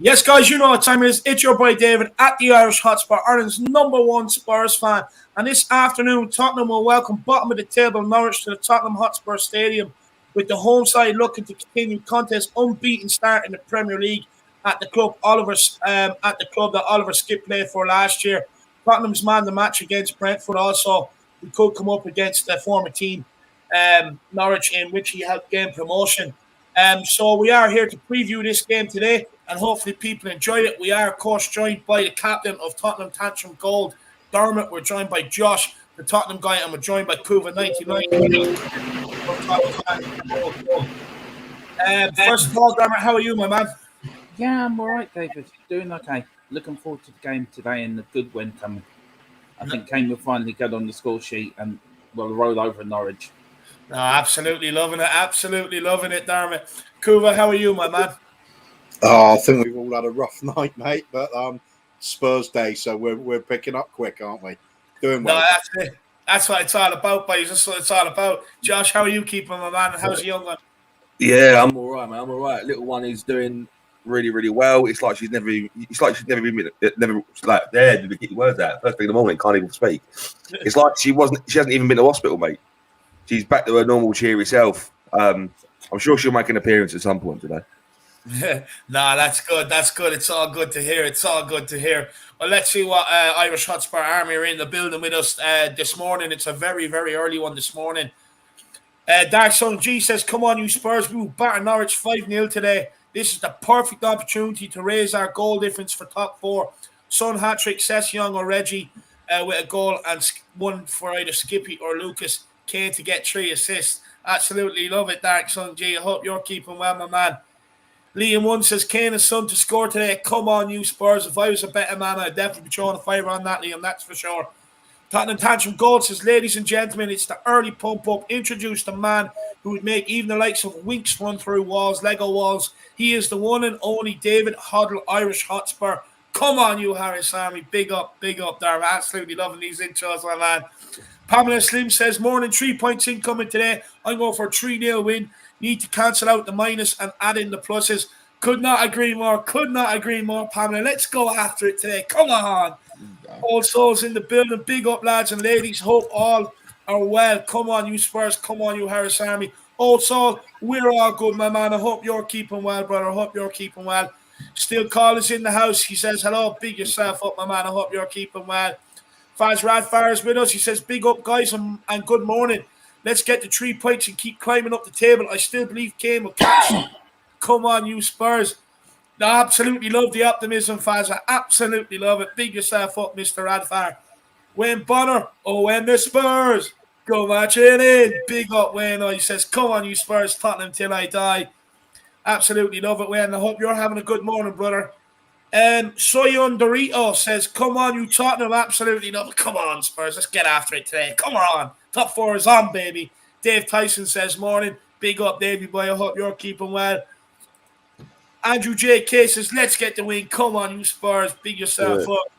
Yes, guys, you know what time it is. It's your boy David at the Irish Hotspur, Ireland's #1 Spurs fan. And this afternoon, Tottenham will welcome bottom of the table Norwich to the Tottenham Hotspur Stadium, with the home side looking to continue Conte's unbeaten start in the Premier League at the club that Oliver Skipp played for last year. Tottenham's man the match against Brentford. Also, we could come up against the former team, Norwich, in which he helped gain promotion. So we are here to preview this game today, and hopefully people enjoyed it. We are, of course, joined by the captain of Tottenham Tantrum Gold, Dermot. We're joined by Josh, the Tottenham guy, and we're joined by Kuva99. First of all, Dermot, how are you, my man? Yeah, I'm all right, David. Doing okay. Looking forward to the game today and the good win coming. I think Kane will finally get on the score sheet and we'll roll over Norwich. No, absolutely loving it. Absolutely loving it, Dermot. Kuva, how are you, my man? Oh, I think we've all had a rough night, mate. But Spurs Day, so we're picking up quick, aren't we? Doing well. No, that's it. That's what it's all about, boys. That's what it's all about. Josh, how are you keeping, my man? And how's the young one? Yeah, I'm all right, man. I'm all right. Little one is doing really, really well. It's like she's never been there to get your words out. First thing in the morning, can't even speak. It's like she hasn't even been to hospital, mate. She's back to her normal cheery self. I'm sure she'll make an appearance at some point today. No, that's good. That's good. It's all good to hear. It's all good to hear. Well, let's see what Irish Hotspur Army are in the building with us this morning. It's a very, very early one this morning. Dark Sun G says, come on, you Spurs. We will batter Norwich 5-0 today. This is the perfect opportunity to raise our goal difference for top four. Son hat-trick, Session or Reggie with a goal, and one for either Skippy or Lucas. Kane to get 3 assists. Absolutely love it, Dark Sun G. I hope you're keeping well, my man. Liam 1 says, Kane and Son to score today. Come on, you Spurs. If I was a better man, I'd definitely be throwing a fire on that, Liam. That's for sure. Tottenham Tantrum Gold says, ladies and gentlemen, it's the early pump-up. Introduce the man who would make even the likes of Winks run through walls, Lego walls. He is the one and only David Hoddle, Irish Hotspur. Come on, you Harris Army. Big up there. Absolutely loving these intros, my man. Pamela Slim says, morning, 3 points incoming today. I'm going for a 3-0 win. Need to cancel out the minus and add in the pluses. Could not agree more. Pamela. Let's go after it today. Come on. All souls in the building. Big up, lads and ladies. Hope all are well. Come on, you Spurs. Come on, you Harris Army. Old soul, we're all good, my man. I hope you're keeping well, brother. I hope you're keeping well. Still Call is in the house. He says, hello, big yourself up, my man. I hope you're keeping well. Faz Radfire is with us. He says, big up, guys, and good morning. Let's get the 3 points and keep climbing up the table. I still believe Kane will catch. Come on, you Spurs. I absolutely love the optimism, Faz. I absolutely love it. Big yourself up, Mr. Radfire. Wayne Bonner. Oh, when the Spurs go marching in. Big up, Wayne. He says, come on, you Spurs. Tottenham till I die. Absolutely love it, Wayne. I hope you're having a good morning, brother. Soyon Dorito says, come on, you Tottenham. Absolutely love it. Come on, Spurs. Let's get after it today. Come on. Top 4 is on, baby. Dave Tyson says, morning. Big up, Davey boy. I hope you're keeping well. Andrew J.K. says, let's get the win. Come on, you Spurs. Big yourself up.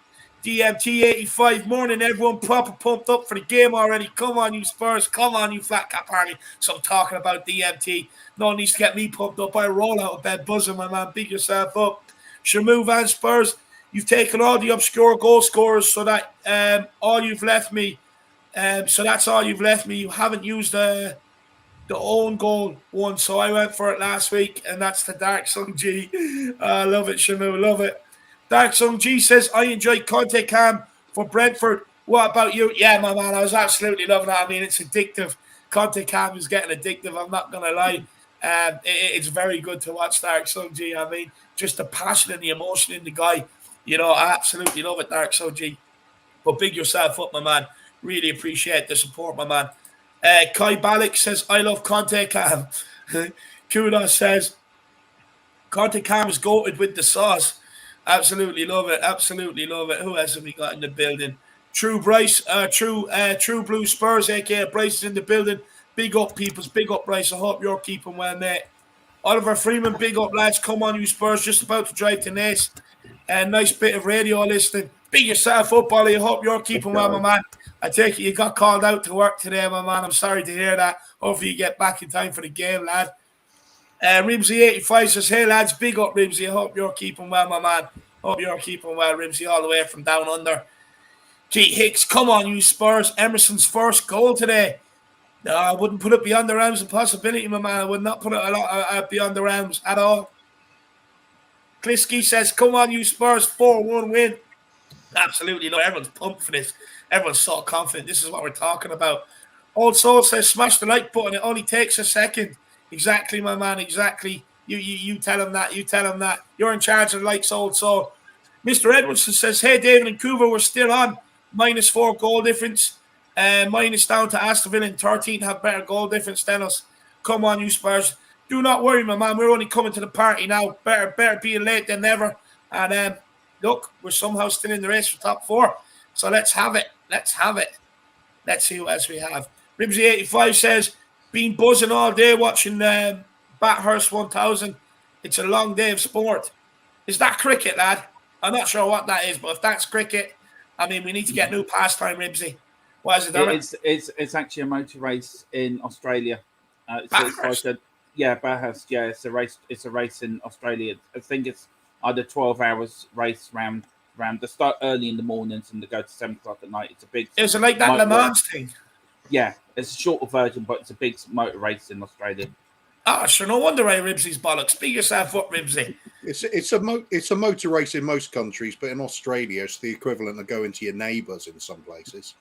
DMT85, morning, everyone. Proper pumped up for the game already. Come on, you Spurs. Come on, you Flat Cap Army. So I'm talking about DMT. No one needs to get me pumped up. I roll out of bed buzzing, my man. Big yourself up. Shamu Van Spurs, you've taken all the obscure goal scorers so that all you've left me. So that's all you've left me. You haven't used the own goal one. So I went for it last week, and that's the Dark Sun G. I love it, Shamu. Love it. Dark Sun G says, I enjoyed Conte Cam for Brentford. What about you? Yeah, my man, I was absolutely loving it. I mean, it's addictive. Conte Cam is getting addictive. I'm not going to lie. It's very good to watch Dark Sun G. I mean, just the passion and the emotion in the guy. You know, I absolutely love it, Dark Sun G. But big yourself up, my man. Really appreciate the support, my man. Kai Balik says, I love Conte Cam. Kudos says, Conte Cam is goated with the sauce. Absolutely love it. Absolutely love it. Who else have we got in the building? True Bryce, True Blue Spurs, aka Bryce is in the building. Big up, peoples. Big up, Bryce. I hope you're keeping well, mate. Oliver Freeman, big up, lads. Come on, you Spurs. Just about to drive to Nace. Nice bit of radio listening. Big yourself up, Ollie. I hope you're keeping well, my man. I take it you got called out to work today, my man. I'm sorry to hear that. Hopefully you get back in time for the game, lad. Ribsy85 says, hey lads, big up Ribsy. I hope you're keeping well, my man. Hope you're keeping well, Ribsy, all the way from down under. Keith Hicks, come on, you Spurs. Emerson's first goal today. No, I wouldn't put it beyond the realms of possibility, my man. I would not put it a lot beyond the realms at all. Klisky says, come on, you Spurs, 4-1 win. Absolutely. No, everyone's pumped for this. Everyone's so confident. This is what we're talking about. Old Soul says, smash the like button. It only takes a second. Exactly, my man. Exactly. You tell him that. You tell him that. You're in charge of the likes, Old Soul. Mr. Edwardson says, hey, David and Cuba, we're still on. -4 goal difference. Minus down to Aston Villa in 13th have better goal difference than us. Come on, you Spurs. Do not worry, my man. We're only coming to the party now. Better being late than never. And look, we're somehow still in the race for top 4. So let's have it. Let's have it. Let's see who else we have. Ribsy85 says, been buzzing all day watching Bathurst 1000. It's a long day of sport. Is that cricket, lad? I'm not sure what that is, but if that's cricket, I mean, we need to get new pastime, Ribsy. What is it? It's actually a motor race in Australia. Bathurst? Bathurst. Yeah, it's a race. It's a race in Australia. I think it's either 12 hours race round. They start early in the mornings and they go to 7 o'clock at night. It's a big. Is it like that Le Mans thing? Yeah, it's a shorter version, but it's a big motor race in Australia. Ah, sure. No wonder I Ribsy's bollocks. Speak yourself up, Ribsy. It's a motor race in most countries, but in Australia, it's the equivalent of going to your neighbours in some places.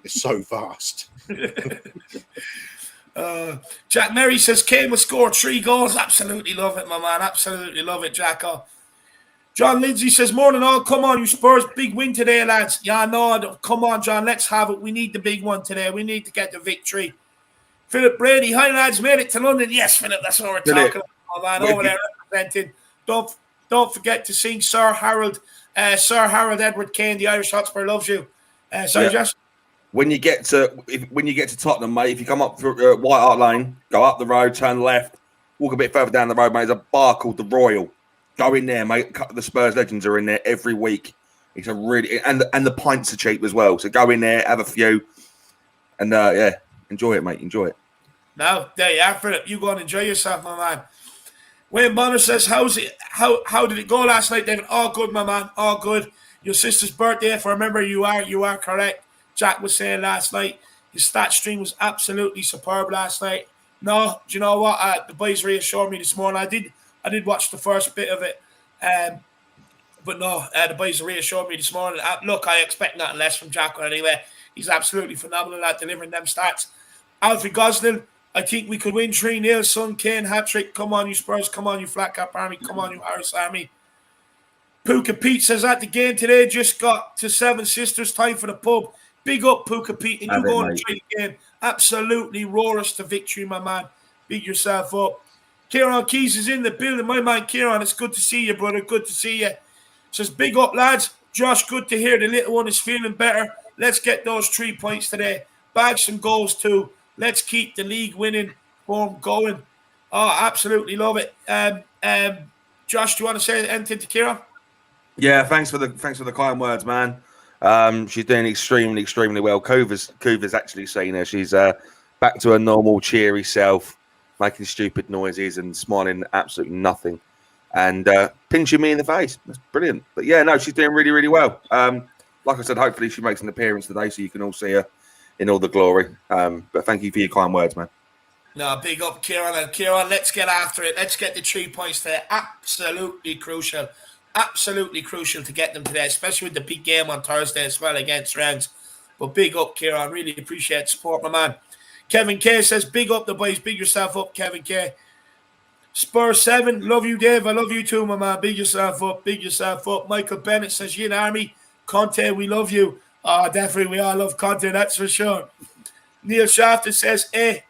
It's so vast. Jack Merry says Kane will score 3 goals. Absolutely love it, my man. Absolutely love it, Jacko. John Lindsay says, morning all. Come on, you Spurs. Big win today, lads. Yeah, no, come on, John. Let's have it. We need the big one today. We need to get the victory. Philip Brady, hi, lads. Made it to London. Yes, Philip, that's what we're talking about, man. Over there representing. Don't forget to sing Sir Harold Edward Kane, the Irish Hotspur loves you. Josh? When you get to Tottenham, mate, if you come up through White Hart Lane, go up the road, turn left, walk a bit further down the road, mate. There's a bar called the Royal. Go in there, mate. The Spurs legends are in there every week. It's a really and the pints are cheap as well. So go in there, have a few, and enjoy it, mate. Enjoy it. Now there you are, Philip. You go and enjoy yourself, my man. Wayne Bonner says, how did it go last night, David? All good, my man. All good. Your sister's birthday, if I remember, you are correct. Jack was saying last night his stat stream was absolutely superb last night. No, do you know what? The boys reassured me this morning. I did watch the first bit of it, but no, the boys reassured me this morning. Look, I expect nothing less from Jack anyway. He's absolutely phenomenal at delivering them stats. Alfred Gosling, I think we could win 3-0. Son Kane hat-trick. Come on, you Spurs. Come on, you Flat Cap Army. Come on, you Harris Army. Puka Pete says at the game today, just got to Seven Sisters. Time for the pub. Big up, Puka Pete. And you go and enjoy the game. Absolutely roar us to victory, my man. Beat yourself up. Kieran Keys is in the building. My man, Kieran, it's good to see you, brother. Good to see you. Says, big up, lads. Josh, good to hear the little one is feeling better. Let's get those 3 points today. Bag some goals, too. Let's keep the league winning form going. Oh, absolutely love it. Josh, do you want to say anything to Kira? Yeah, thanks for the kind words, man. She's doing extremely, extremely well. Kuva's actually saying her she's back to her normal cheery self, making stupid noises and smiling absolutely nothing, and pinching me in the face. That's brilliant. But yeah, no, she's doing really, really well. Like I said, hopefully she makes an appearance today so you can all see her in all the glory. But thank you for your kind words, man. No, big up, Kieran. And Kieran, let's get after it. Let's get the 3 points there. Absolutely crucial. Absolutely crucial to get them today, especially with the big game on Thursday as well against Rennes. But big up, Kieran. Really appreciate the support, my man. Kevin K says, big up the boys. Big yourself up, Kevin K. Spurs 7. Love you, Dave. I love you too, my man. Big yourself up. Big yourself up. Michael Bennett says, Yin Army. Conte, we love you. Oh, definitely. We all love Conte, that's for sure. Neil Shafton says, hey,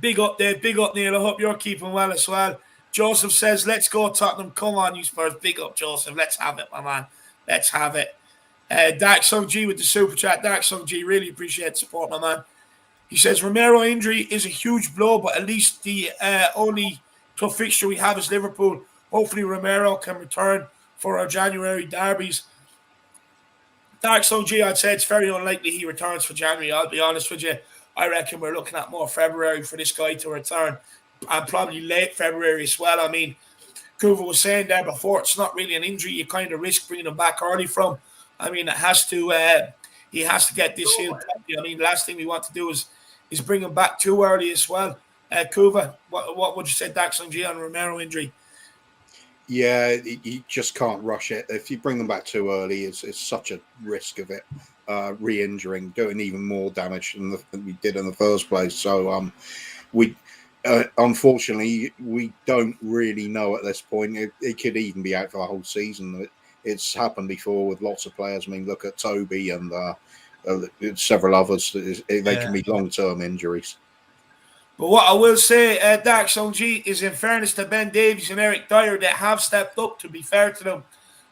big up, Dave. Big up, Neil. I hope you're keeping well as well. Joseph says, let's go, Tottenham. Come on, you Spurs. Big up, Joseph. Let's have it, my man. Let's have it. Dark Sung G with the super chat. Dark Sung G, really appreciate the support, my man. He says, Romero injury is a huge blow, but at least the only tough fixture we have is Liverpool. Hopefully Romero can return for our January derbies. Dark Sung G, I'd say it's very unlikely he returns for January. I'll be honest with you. I reckon we're looking at more February for this guy to return. and probably late February as well. I mean, Kuva was saying there before, it's not really an injury you kind of risk bringing him back early from. I mean, it has to. He has to get this healed. I mean, the last thing we want to do is bring him back too early as well. Kuva, what would you say, Daxon G on Romero injury? Yeah, you just can't rush it. If you bring them back too early, it's such a risk of it re-injuring, doing even more damage than we did in the first place. So we unfortunately we don't really know at this point. It could even be out for the whole season. It's happened before with lots of players. I mean, look at Toby and several others. They can be long-term injuries. But what I will say, Dax on G, is in fairness to Ben Davies and Eric Dyer, they have stepped up, to be fair to them.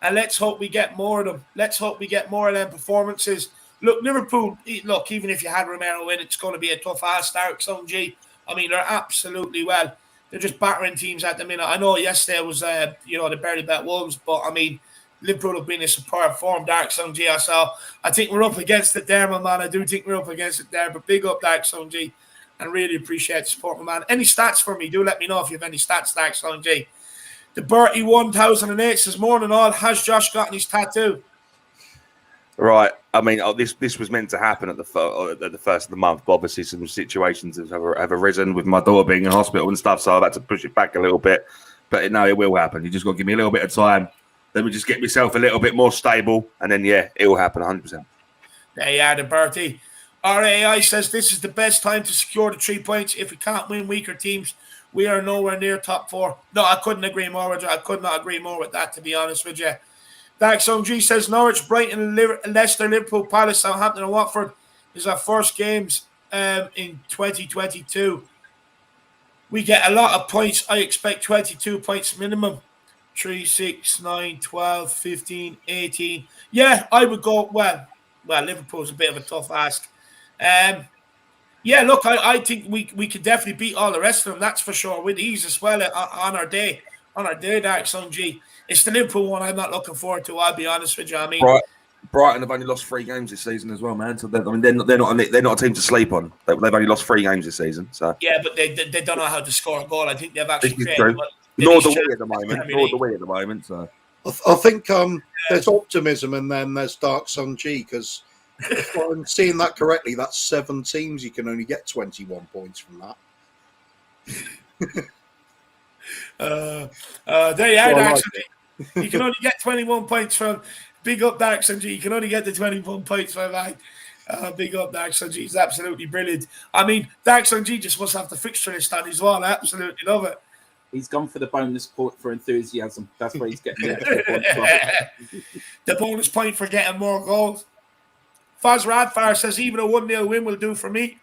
And let's hope we get more of them. Let's hope we get more of them performances. Look, Liverpool, even if you had Romero in, it's going to be a tough ass Dax on G. I mean, they're absolutely well. They're just battering teams at the minute. I know yesterday was, they barely bet Wolves, but I mean, Liverpool have been in superb form, Dax on G. So I think we're up against it there, my man. I do think we're up against it there, but big up Dax on G. And really appreciate the support, my man. Any stats for me? Do let me know if you have any stats, Dax on G. The Bertie 1008 says, morning all, has Josh gotten his tattoo? Right. I mean, this was meant to happen at the first of the month, but obviously some situations have arisen with my daughter being in hospital and stuff, so I've had to push it back a little bit. But no, it will happen. You just got to give me a little bit of time. Let me just get myself a little bit more stable, and then, yeah, it will happen 100%. There you are, the Bertie. RAI says this is the best time to secure the 3 points. If we can't win weaker teams, we are nowhere near top 4. No, I couldn't agree more with you. I could not agree more with that, to be honest with you. Daxon G says Norwich, Brighton, Leicester, Liverpool, Palace, Southampton and Watford is our first games in 2022. We get a lot of points. I expect 22 points minimum. 3, 6, 9, 12, 15, 18. Yeah, I would go, well, Liverpool's a bit of a tough ask. Look, I think we could definitely beat all the rest of them. That's for sure, with ease as well on our day. On our day, Daxon G. It's the Liverpool one I'm not looking forward to. I'll be honest with you. I mean, Brighton have only lost 3 games this season as well, man. So they're not a team to sleep on. They've only lost 3 games this season. So yeah, but they don't know how to score a goal. I think they've actually created. Nor do we at the moment. So I think there's optimism and then there's Dark Sun G, because if I'm seeing that correctly, that's 7 teams. You can only get 21 points from that. There you are, Dax. You can only get 21 points from big up Dax and G. You can only get the 21 points from that. Big up Dax and G. He's absolutely brilliant. I mean, Dax and G just must have the fixture list on as well. I absolutely love it. He's gone for the bonus point for enthusiasm. That's where he's getting the extra point from. The bonus point for getting more goals. Faz Radfar says even a 1-0 win will do for me.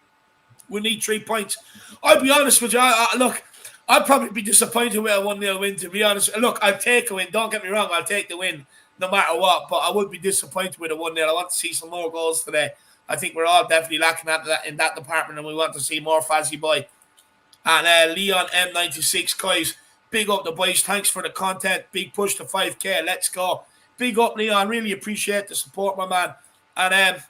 We need 3 points. I'll be honest with you. Look, I'd probably be disappointed with a 1-0 win, to be honest. Look, I'll take a win. Don't get me wrong. I'll take the win no matter what. But I would be disappointed with a 1-0. I want to see some more goals today. I think we're all definitely lacking that in that department, and we want to see more Fazzy Boy. And Leon M96, guys, big up the boys. Thanks for the content. Big push to 5K. Let's go. Big up, Leon. Really appreciate the support, my man. And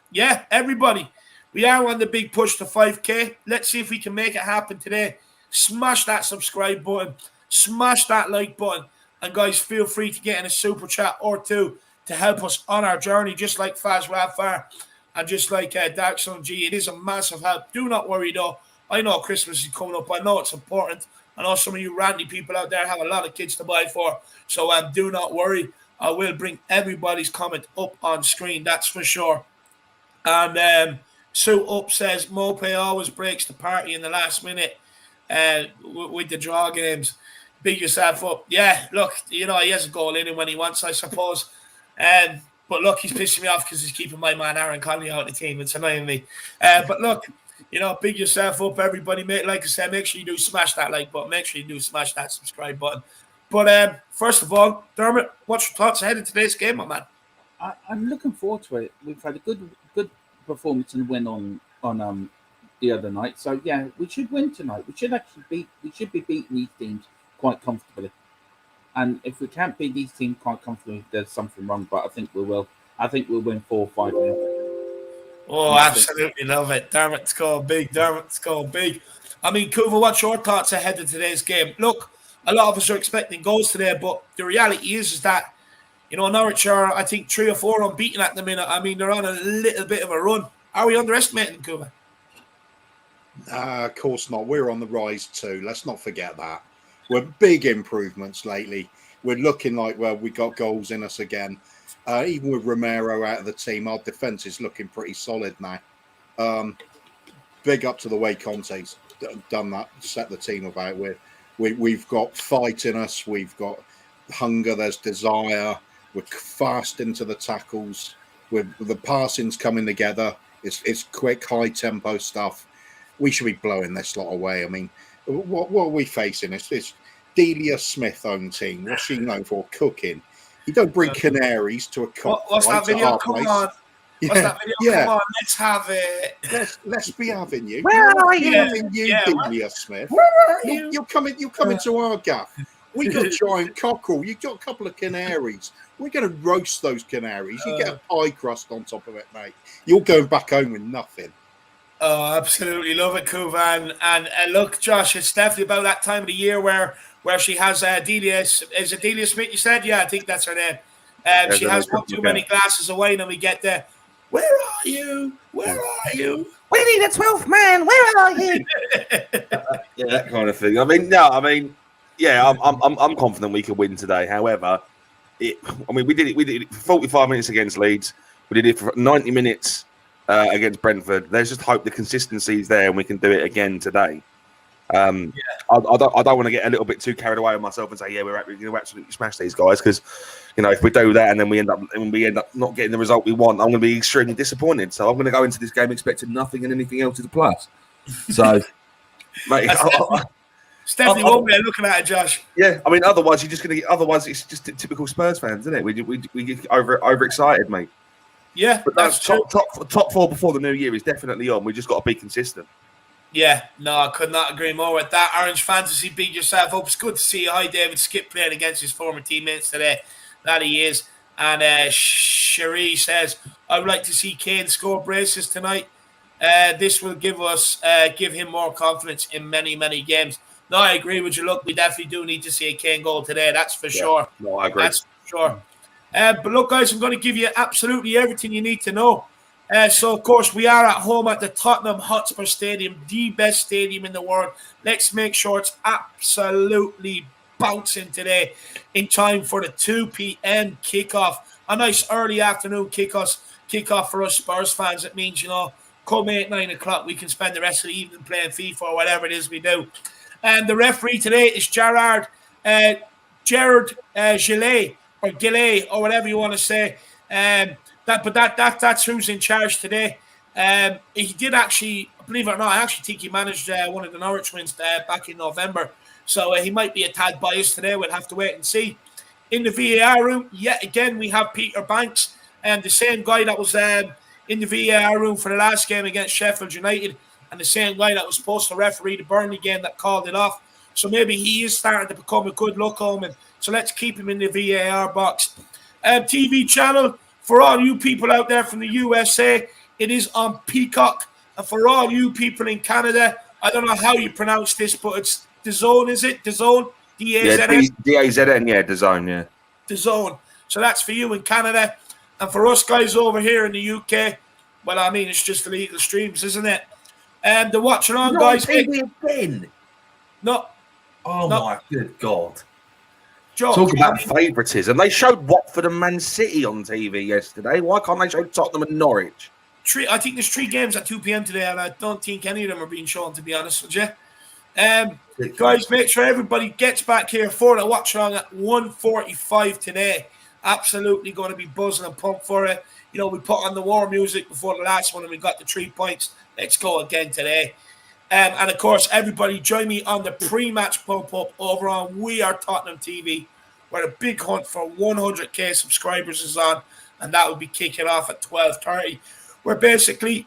everybody, we are on the big push to 5K. Let's see if we can make it happen today. Smash that subscribe button. Smash that like button. And guys, feel free to get in a super chat or 2 to help us on our journey, just like Faz Rafar and just like Daxon G. It is a massive help. Do not worry, though. I know Christmas is coming up. I know it's important. I know some of you randy people out there have a lot of kids to buy for. So do not worry. I will bring everybody's comment up on screen. That's for sure. And Sue Up says, Mope always breaks the party in the last minute with the draw games. Big yourself up. Yeah, look, he has a goal in when he wants, I suppose. But look, he's pissing me off because he's keeping my man Aaron Conley out of the team. It's annoying me. But look, big yourself up, everybody. Like I said, make sure you do smash that like button. Make sure you do smash that subscribe button. But first of all, Dermot, what's your thoughts ahead of today's game, my man? I'm looking forward to it. We've had a good performance and win on the other night. So yeah, we should win tonight. We should be beating these teams quite comfortably. And if we can't beat these teams quite comfortably, there's something wrong. But I think we will. I think we'll win 4-5. Oh, absolutely love it. Dermot's going big. I mean, Kuva, what's your thoughts ahead of today's game? Look, a lot of us are expecting goals today, but the reality is that, Norwich are, I think, 3 or 4 unbeaten at the minute. I mean, they're on a little bit of a run. Are we underestimating them, Kuva? Of course not. We're on the rise too. Let's not forget that. We're big improvements lately. We're looking like, well, we got goals in us again. Even with Romero out of the team, our defence is looking pretty solid now. Big up to the way Conte's done that, set the team about with. We've got fight in us. We've got hunger. There's desire. We're fast into the tackles. With the passing's coming together. It's quick, high tempo stuff. We should be blowing this lot away. I mean, what are we facing? It's Delia Smith own team. What's she known for? Cooking. You don't bring canaries to a cock. What's that video? Come on. What's that video? Yeah. Come on, let's have it. Let's be having you. Where are you? Delia Smith. Where are you? You're coming to our gaff. We got giant cockerel. You got a couple of canaries. We're going to roast those canaries. You get a pie crust on top of it, mate. You're going back home with nothing. Oh, absolutely love it, Kuvan. And look, Josh, it's definitely about that time of the year where she has Delia. Is it Delia Smith? You said, yeah, I think that's her name. She has one too many glasses of wine, and we get there. Where are you? Where are you? We need a 12th man. Where are you? Yeah, that kind of thing. I mean, yeah, I'm confident we can win today. However, we did it for 45 minutes against Leeds. We did it for 90 minutes against Brentford. There's just hope the consistency is there and we can do it again today. I don't want to get a little bit too carried away with myself and say, yeah, we're going to absolutely smash these guys, because if we do that and then we end up not getting the result we want, I'm going to be extremely disappointed. So I'm going to go into this game expecting nothing and anything else is a plus. So, mate, it's definitely one way of looking at it, Josh. Yeah, I mean, otherwise you're just going to get. Otherwise, it's just typical Spurs fans, isn't it? We get overexcited, mate. Yeah, but that's top 4 before the new year is definitely on. We just got to be consistent. Yeah, no, I could not agree more with that. Orange Fantasy, beat yourself up. It's good to see Hi David Skipp playing against his former teammates today. That he is. And Cherie says, I would like to see Kane score braces tonight. This will give him more confidence in many, many games. No, I agree with you. Look, we definitely do need to see a Kane goal today. That's for sure. No, I agree. That's for sure. But look, guys, I'm going to give you absolutely everything you need to know. So, of course, we are at home at the Tottenham Hotspur Stadium, the best stadium in the world. Let's make sure it's absolutely bouncing today in time for the 2 p.m. kickoff. A nice early afternoon kickoff for us Spurs fans. It means, come 8, 9 o'clock, we can spend the rest of the evening playing FIFA or whatever it is we do. And the referee today is Gerard Gillet, or Gillet, or whatever you want to say. That's who's in charge today. He did actually, believe it or not, I actually think he managed one of the Norwich wins back in November. So he might be a tad biased today. We'll have to wait and see. In the VAR room, yet again, we have Peter Banks, the same guy that was in the VAR room for the last game against Sheffield United, and the same guy that was supposed to referee the Burnley game that called it off. So maybe he is starting to become a good look omen. So let's keep him in the VAR box. TV channel, for all you people out there from the USA, it is on Peacock. And for all you people in Canada, I don't know how you pronounce this, but it's DAZN, is it? DAZN? D-A-Z-N? D-A-Z-N, yeah, DAZN, yeah. DAZN. So that's for you in Canada. And for us guys over here in the UK, well, I mean, it's just illegal streams, isn't it? And the watching on, guys. Again. No. Oh, my good God. Joke. Talk about favouritism. They showed Watford and Man City on TV yesterday. Why can't they show Tottenham and Norwich? I think there's 3 games at 2 p.m. today, and I don't think any of them are being shown, to be honest with you. Guys, make sure everybody gets back here for the watch along at 1:45 today. Absolutely going to be buzzing and pumped for it. We put on the war music before the last one and we got the 3 points. Let's go again today. And of course, everybody join me on the pre-match pump up over on We Are Tottenham TV, where the big hunt for 100k subscribers is on, and that will be kicking off at 12:30, where basically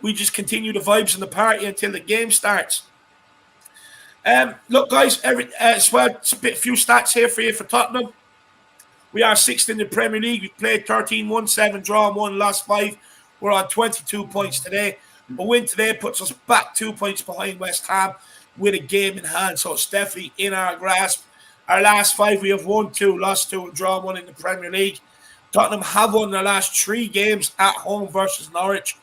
we just continue the vibes and the party until the game starts. Look, guys, as well, a few stats here for you for Tottenham. We are 6th in the Premier League. We played 13, won 7, drawn 1, lost 5. We're on 22 points today. A win today puts us back 2 points behind West Ham with a game in hand, so it's definitely in our grasp. Our last 5, we have won 2, lost 2, and drawn 1 in the Premier League. Tottenham have won their last 3 games at home versus Norwich.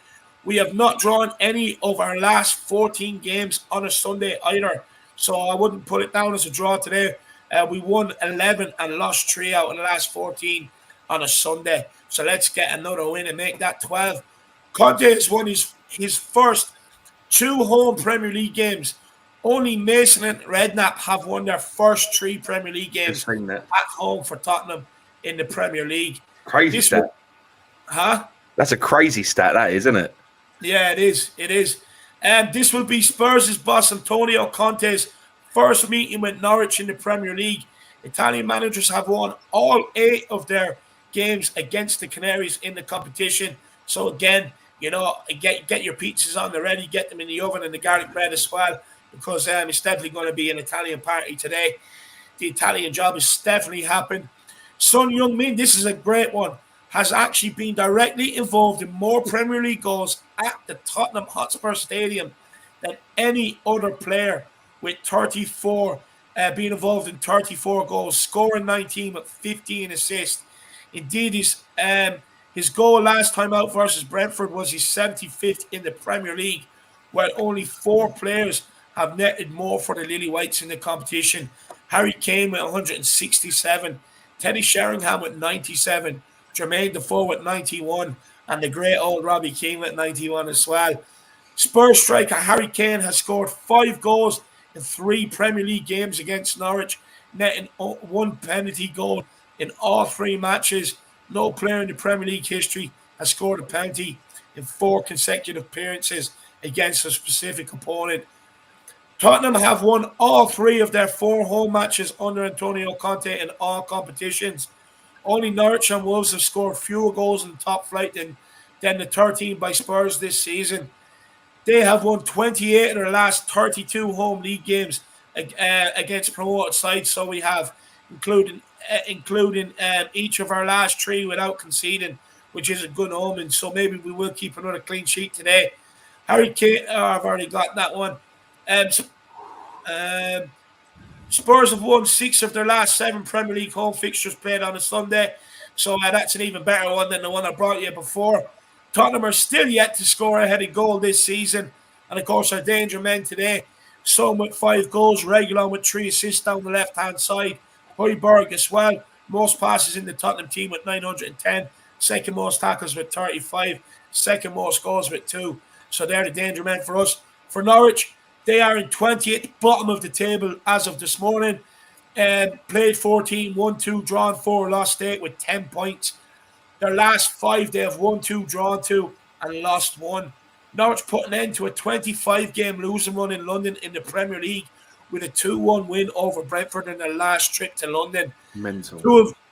We have not drawn any of our last 14 games on a Sunday either, so I wouldn't put it down as a draw today. We won 11 and lost 3 out of the last 14 on a Sunday. So let's get another win and make that 12. Conte has won his first 2 home Premier League games. Only Mason and Redknapp have won their first 3 Premier League games at home for Tottenham in the Premier League. Crazy stat. That's a crazy stat, that is, isn't it? Yeah, it is. It is. This will be Spurs' boss Antonio Conte's first meeting with Norwich in the Premier League. Italian managers have won all 8 of their games against the Canaries in the competition. So again, get your pizzas on the ready, get them in the oven and the garlic bread as well, because it's definitely going to be an Italian party today. The Italian job has definitely happened. Son Heung-min, this is a great one, has actually been directly involved in more Premier League goals at the Tottenham Hotspur Stadium than any other player, with 34 being involved in 34 goals, scoring 19 with 15 assists. Indeed, his goal last time out versus Brentford was his 75th in the Premier League, where only 4 players have netted more for the Lily Whites in the competition. Harry Kane with 167, Teddy Sheringham with 97, Jermaine Defoe with 91, and the great old Robbie Keane with 91 as well. Spurs striker Harry Kane has scored 5 goals in 3 Premier League games against Norwich, netting 1 penalty goal in all 3 matches. No player in the Premier League history has scored a penalty in 4 consecutive appearances against a specific opponent. Tottenham have won all 3 of their 4 home matches under Antonio Conte in all competitions. Only Norwich and Wolves have scored fewer goals in the top flight than the 13 by Spurs this season. They have won 28 of their last 32 home league games against promoted sides. So we have, including each of our last 3 without conceding, which is a good omen. So maybe we will keep another clean sheet today. Harry Kane, I've already got that one. Spurs have won 6 of their last 7 Premier League home fixtures played on a Sunday. So that's an even better one than the one I brought you before. Tottenham are still yet to score a headed goal this season. And of course, our danger men today, some with 5 goals, Regulon with 3 assists down the left-hand side. Højbjerg as well, most passes in the Tottenham team with 910, second most tackles with 35, second most goals with 2. So they're the danger men for us. For Norwich, they are in 20th, bottom of the table as of this morning. Played 14, won 2, drawn 4, lost 8 with 10 points. Their last 5, they have won 2, drawn 2, and lost 1. Norwich put an end to a 25-game losing run in London in the Premier League with a 2-1 win over Brentford in their last trip to London. Mental.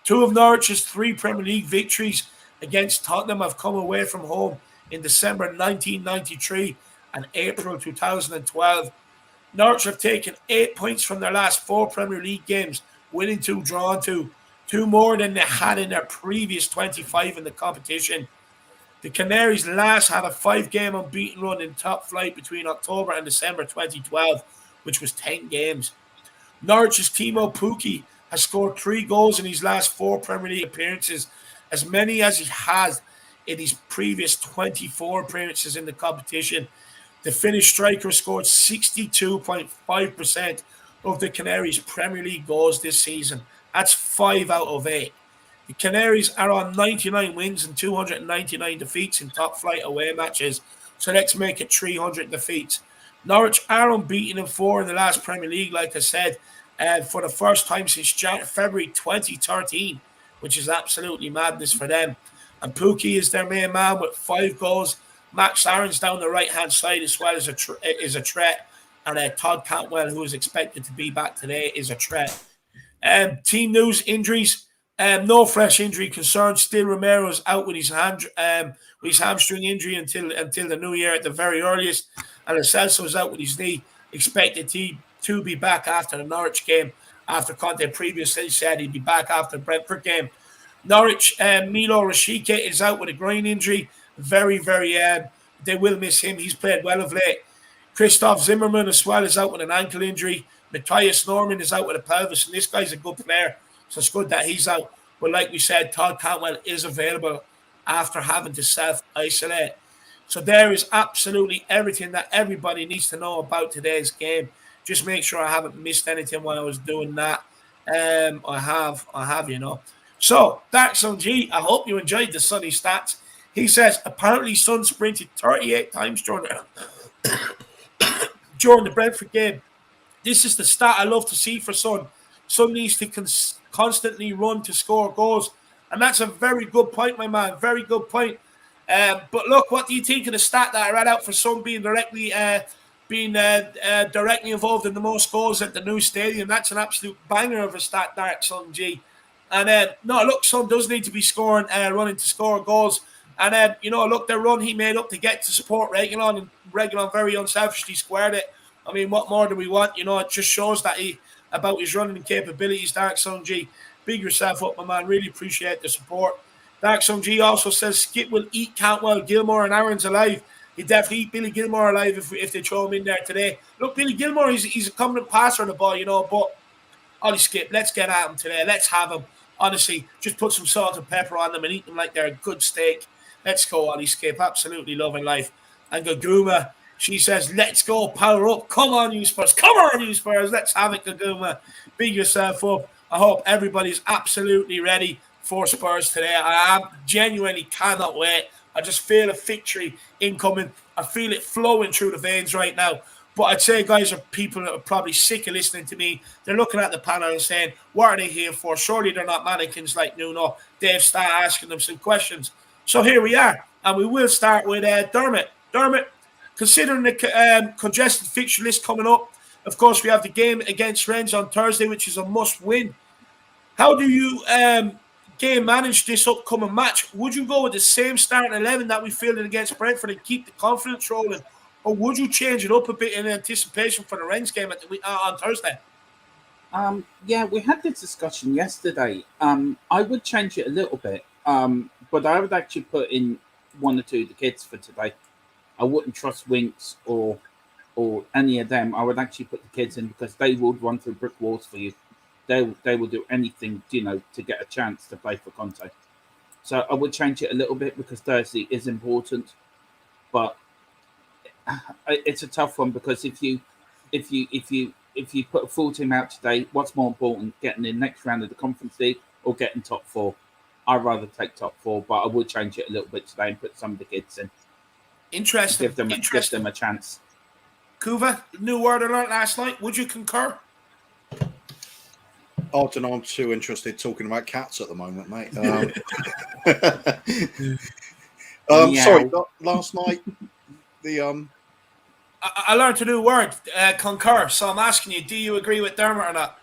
Two of Norwich's 3 Premier League victories against Tottenham have come away from home in December 1993 and April 2012. Norwich have taken 8 points from their last 4 Premier League games, winning 2, drawn 2 more than they had in their previous 25 in the competition. The Canaries last had a 5-game unbeaten run in top flight between October and December 2012, which was 10 games. Norwich's Timo Pukki has scored 3 goals in his last 4 Premier League appearances, as many as he has in his previous 24 appearances in the competition. The Finnish striker scored 62.5% of the Canaries' Premier League goals this season. That's 5 out of 8. The Canaries are on 99 wins and 299 defeats in top flight away matches. So let's make it 300 defeats. Norwich are unbeaten in 4 in the last Premier League, like I said, for the first time since February 2013, which is absolutely madness for them. And Pukki is their main man with 5 goals. Max Aaron's down the right-hand side as well as a threat. And Todd Cantwell, who is expected to be back today, is a threat. Team news: injuries. No fresh injury concerns. Still, Romero's out with his hamstring injury until the new year at the very earliest. And Lo Celso's out with his knee, expected to be back after the Norwich game, after Conte previously said he'd be back after the Brentford game. Norwich, Milo Rashika is out with a groin injury. Very, very they will miss him. He's played well of late. Christoph Zimmerman as well is out with an ankle injury. Matthias Norman is out with a pelvis, and this guy's a good player, so it's good that he's out. But like we said, Todd Cantwell is available after having to self-isolate. So there is absolutely everything that everybody needs to know about today's game. Just make sure I haven't missed anything while I was doing that. I have, you know. So, Darkson G, I hope you enjoyed the Sunny stats. He says, apparently Son sprinted 38 times during the Brentford game. This is the stat I love to see for Son. Son needs to constantly run to score goals. And that's a very good point, my man. Very good point. But look, what do you think of the stat that I read out for Son being directly involved in the most goals at the new stadium? That's an absolute banger of a stat, Dark Son G. And no, look, Son does need to be scoring, running to score goals. And look, the run he made up to get to support Reguilon, and Reguilon very unselfishly squared it. I mean, what more do we want? You know, it just shows that about his running capabilities. Dark Son G, big yourself up, my man. Really appreciate the support. Dark Son G also says Skipp will eat Cantwell, Gilmore, and Aaron's alive. He'd definitely eat Billy Gilmore alive if they throw him in there today. Look, Billy Gilmore, he's a competent passer on the ball, you know, but Ollie Skipp, let's get at him today. Let's have him. Honestly, just put some salt and pepper on them and eat them like they're a good steak. Let's go, Ollie Skipp. Absolutely loving life. And Gaguma, she says, let's go, power up. Come on, you Spurs. Come on, you Spurs. Let's have it, Gaguma. Big yourself up. I hope everybody's absolutely ready for Spurs today. I genuinely cannot wait. I just feel a victory incoming. I feel it flowing through the veins right now. But I'd say, guys, are people that are probably sick of listening to me. They're looking at the panel and saying, what are they here for? Surely they're not mannequins like Nuno. They've started asking them some questions. So here we are. And we will start with Dermot. Dermot, considering the congested fixture list coming up, of course, we have the game against Rennes on Thursday, which is a must-win. How do you game manage this upcoming match? Would you go with the same starting 11 that we fielded against Brentford and keep the confidence rolling? Or would you change it up a bit in anticipation for the Rennes game on Thursday? Yeah, we had this discussion yesterday. I would change it a little bit, but I would actually put in one or two of the kids for today. I wouldn't trust Winks or any of them. I would actually put the kids in because they would run through brick walls for you. They will do anything, to get a chance to play for Conte. So I would change it a little bit because Thursday is important, but it's a tough one because if you put a full team out today, what's more important, getting in the next round of the Conference League or getting top four? I'd rather take top four, but I would change it a little bit today and put some of the kids in. Interesting. Give them a chance. Kuva, new word alert last night. Would you concur? I don't know. I'm too interested talking about cats at the moment, mate. Sorry, last night I learned a new word, concur. So I'm asking you, do you agree with Dermot or not?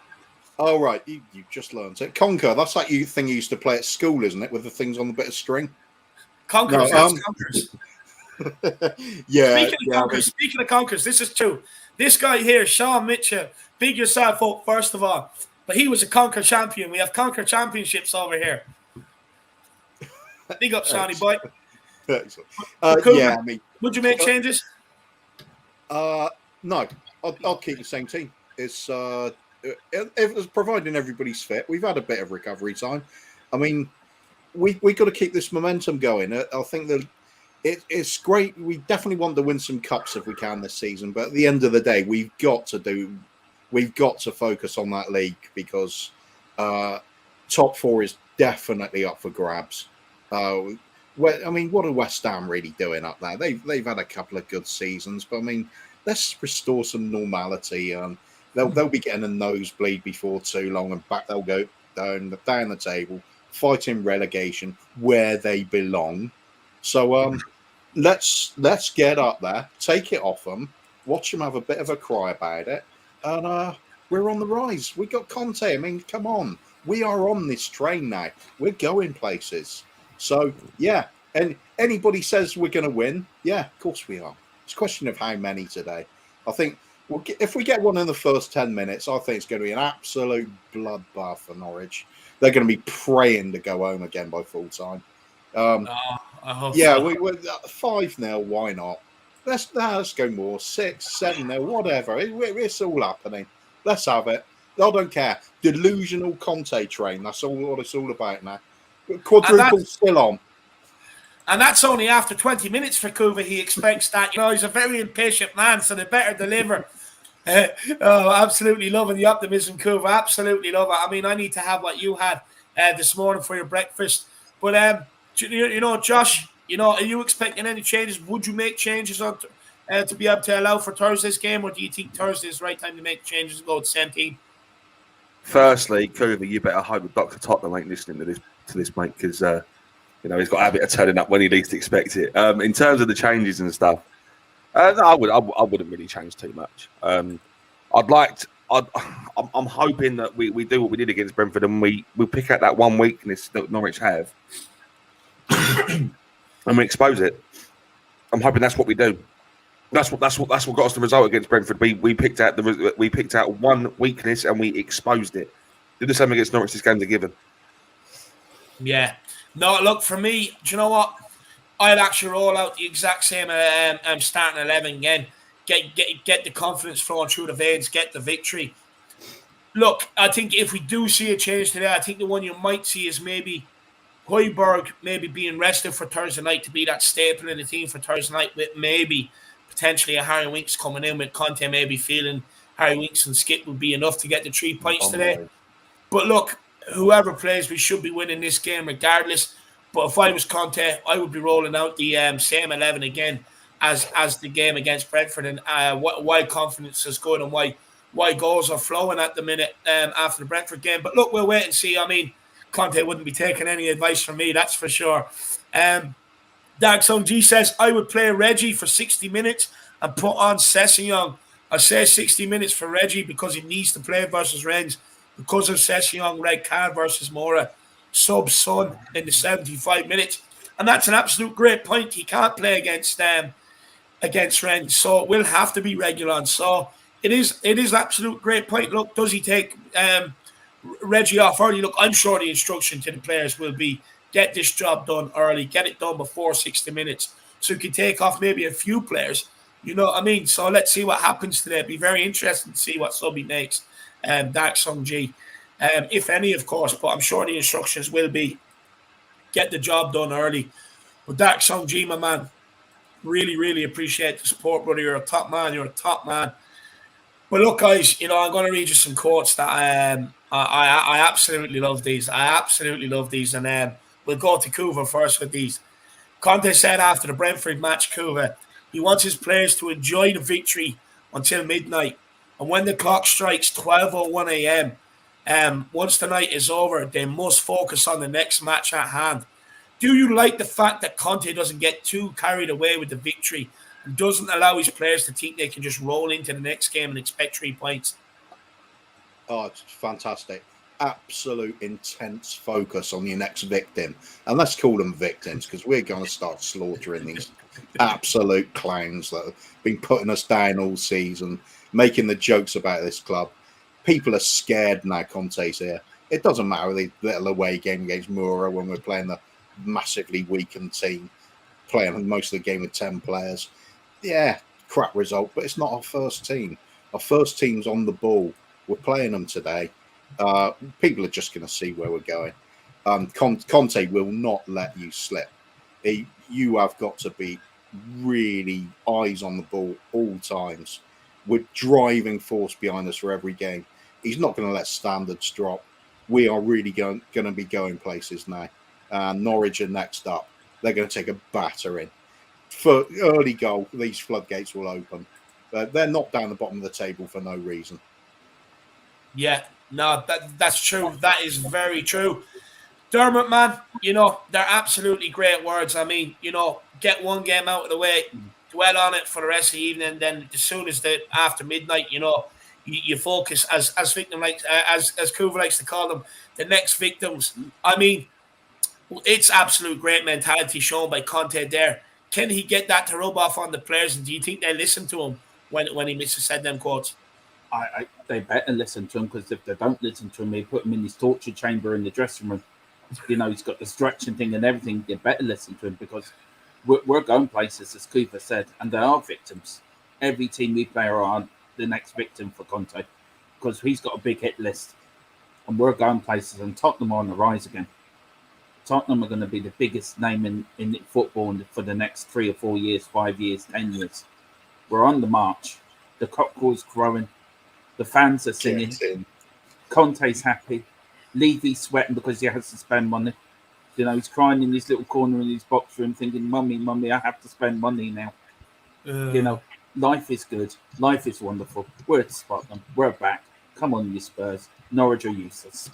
Oh, right. You just learned it. Conquer. That's that thing you used to play at school, isn't it? With the things on the bit of string. Conkers. Conkers. Yeah. Speaking of conkers, this is true. This guy here, Sean Mitchell, big yourself up, first of all. But he was a Conquer champion. We have Conquer championships over here. Big up, Shawnee boy. Yeah, I mean, would you make changes? No, I'll keep the same team. It's providing everybody's fit. We've had a bit of recovery time. I mean, we got to keep this momentum going. I think that it's great. We definitely want to win some cups if we can this season. But at the end of the day, we've got to focus on that league because top four is definitely up for grabs. I mean, what are West Ham really doing up there? They've had a couple of good seasons, but I mean, let's restore some normality. They'll be getting a nosebleed before too long, and back they'll go down the table, fighting relegation where they belong. So let's get up there, take it off them, watch them have a bit of a cry about it, and we're on the rise. We got Conte. I mean, come on, we are on this train now. We're going places. So yeah, and anybody says we're going to win, yeah, of course we are. It's a question of how many today. I think if we get one in the first 10 minutes, I think it's going to be an absolute bloodbath for Norwich. They're going to be praying to go home again by full time. I hope Yeah, so. we were 5-0. Why not? Let's go more. 6-7-0, whatever. It's all happening. Let's have it. I don't care. Delusional Conte train. That's all what it's all about now. Quadruple still on. And that's only after 20 minutes for Kuva. He expects that. He's a very impatient man, so they better deliver. Absolutely loving the optimism, Kuva. Absolutely love it. I mean, I need to have what you had this morning for your breakfast. But, Josh, are you expecting any changes? Would you make changes on to be able to allow for Thursday's game, or do you think Thursday is the right time to make changes and go with the same team? Firstly, Kuva, you better hope that Dr. Tottenham ain't listening to this, mate, because he's got a habit of turning up when he least expects it. In terms of the changes and stuff, no, I wouldn't really change too much. I'm hoping that we do what we did against Brentford and we pick out that one weakness that Norwich have and we expose it. I'm hoping that's what we do. That's what got us the result against Brentford. We picked out one weakness and we exposed it. Do the same against Norwich. This game's a given. Yeah. No, look, for me, do you know what? I'd actually roll out the exact same starting 11 again. Get the confidence flowing through the veins, get the victory. Look, I think if we do see a change today, I think the one you might see is maybe Højbjerg maybe being rested for Thursday night to be that staple in the team for Thursday night, with maybe potentially a Harry Winks coming in, with Conte maybe feeling Harry Winks and Skipp would be enough to get the 3 points today. But look, whoever plays, we should be winning this game regardless. But if I was Conte, I would be rolling out the same 11 again as the game against Brentford, and why confidence is good and why goals are flowing at the minute after the Brentford game. But look, we'll wait and see. I mean, Conte wouldn't be taking any advice from me, that's for sure. Dark Song G says, I would play Reggie for 60 minutes and put on Sessegnon. I say 60 minutes for Reggie because he needs to play versus Rennes because of Sessegnon red card versus Mora. Sub Son in the 75 minutes. And that's an absolute great point. He can't play against Rennes, so it will have to be Reguilon. So it is absolute great point. Look, does he take Reggie off early? Look, I'm sure the instruction to the players will be get this job done early, get it done before 60 minutes, so you can take off maybe a few players. You know what I mean? So let's see what happens today. It'll be very interesting to see what sub he makes. Dark Song G, if any, of course, but I'm sure the instructions will be get the job done early. But Dark Song G, my man, really, really appreciate the support, brother. You're a top man. But look, guys, I'm going to read you some quotes that I absolutely love these. And we'll go to Kuva first with these. Conte said after the Brentford match, Kuva, he wants his players to enjoy the victory until midnight. And when the clock strikes 12:01 a.m., once the night is over, they must focus on the next match at hand. Do you like the fact that Conte doesn't get too carried away with the victory and doesn't allow his players to think they can just roll into the next game and expect 3 points? Oh, it's fantastic. Absolute intense focus on your next victim. And let's call them victims because we're going to start slaughtering these absolute clowns that have been putting us down all season, making the jokes about this club. People are scared now Conte's here. It doesn't matter the little away game against Mura when we're playing the massively weakened team, playing most of the game with 10 players. Yeah, crap result, but it's not our first team. Our first team's on the ball. We're playing them today. People are just going to see where we're going. Conte will not let you slip. You have got to be really eyes on the ball all times. We're driving force behind us for every game. He's not going to let standards drop. We are really going to be going places now. Norwich are next up. They're going to take a battering. For early goal, these floodgates will open. They're not down the bottom of the table for no reason. Yeah, no, that's true. That is very true. Dermot, man, they're absolutely great words. I mean, get one game out of the way, dwell on it for the rest of the evening, then as soon as after midnight, you focus as victim as Kuva likes to call them, the next victims. I mean, it's absolute great mentality shown by Conte there. Can he get that to rub off on the players? And do you think they listen to him when he said them quotes? They better listen to him, because if they don't listen to him, they put him in his torture chamber in the dressing room. He's got the stretching thing and everything. You better listen to him because we're going places, as Cooper said, and there are victims. Every team we play are the next victim for Conte because he's got a big hit list, and we're going places. And Tottenham are on the rise again. Tottenham are going to be the biggest name in football for the next 3 or 4 years, 5 years, 10 years. We're on the march. The cockcrow's growing. The fans are singing. Conte's happy. Levy's sweating because he has to spend money. He's crying in his little corner in his box room thinking, Mummy, I have to spend money now. Life is good. Life is wonderful. We're at Tottenham. We're back. Come on, you Spurs. Norwich are useless.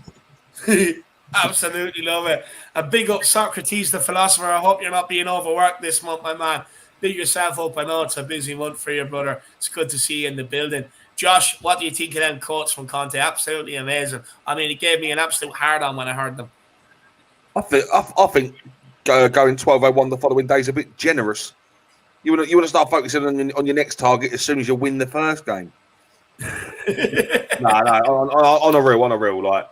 Absolutely love it. A big up Socrates, the philosopher. I hope you're not being overworked this month, my man. Big yourself up. I know it's a busy month for you, brother. It's good to see you in the building. Josh, what do you think of them quotes from Conte? Absolutely amazing. I mean, it gave me an absolute hard on when I heard them. I think going 12-0-1 the following day is a bit generous. You want to start focusing on your next target as soon as you win the first game. No, on a real. Like,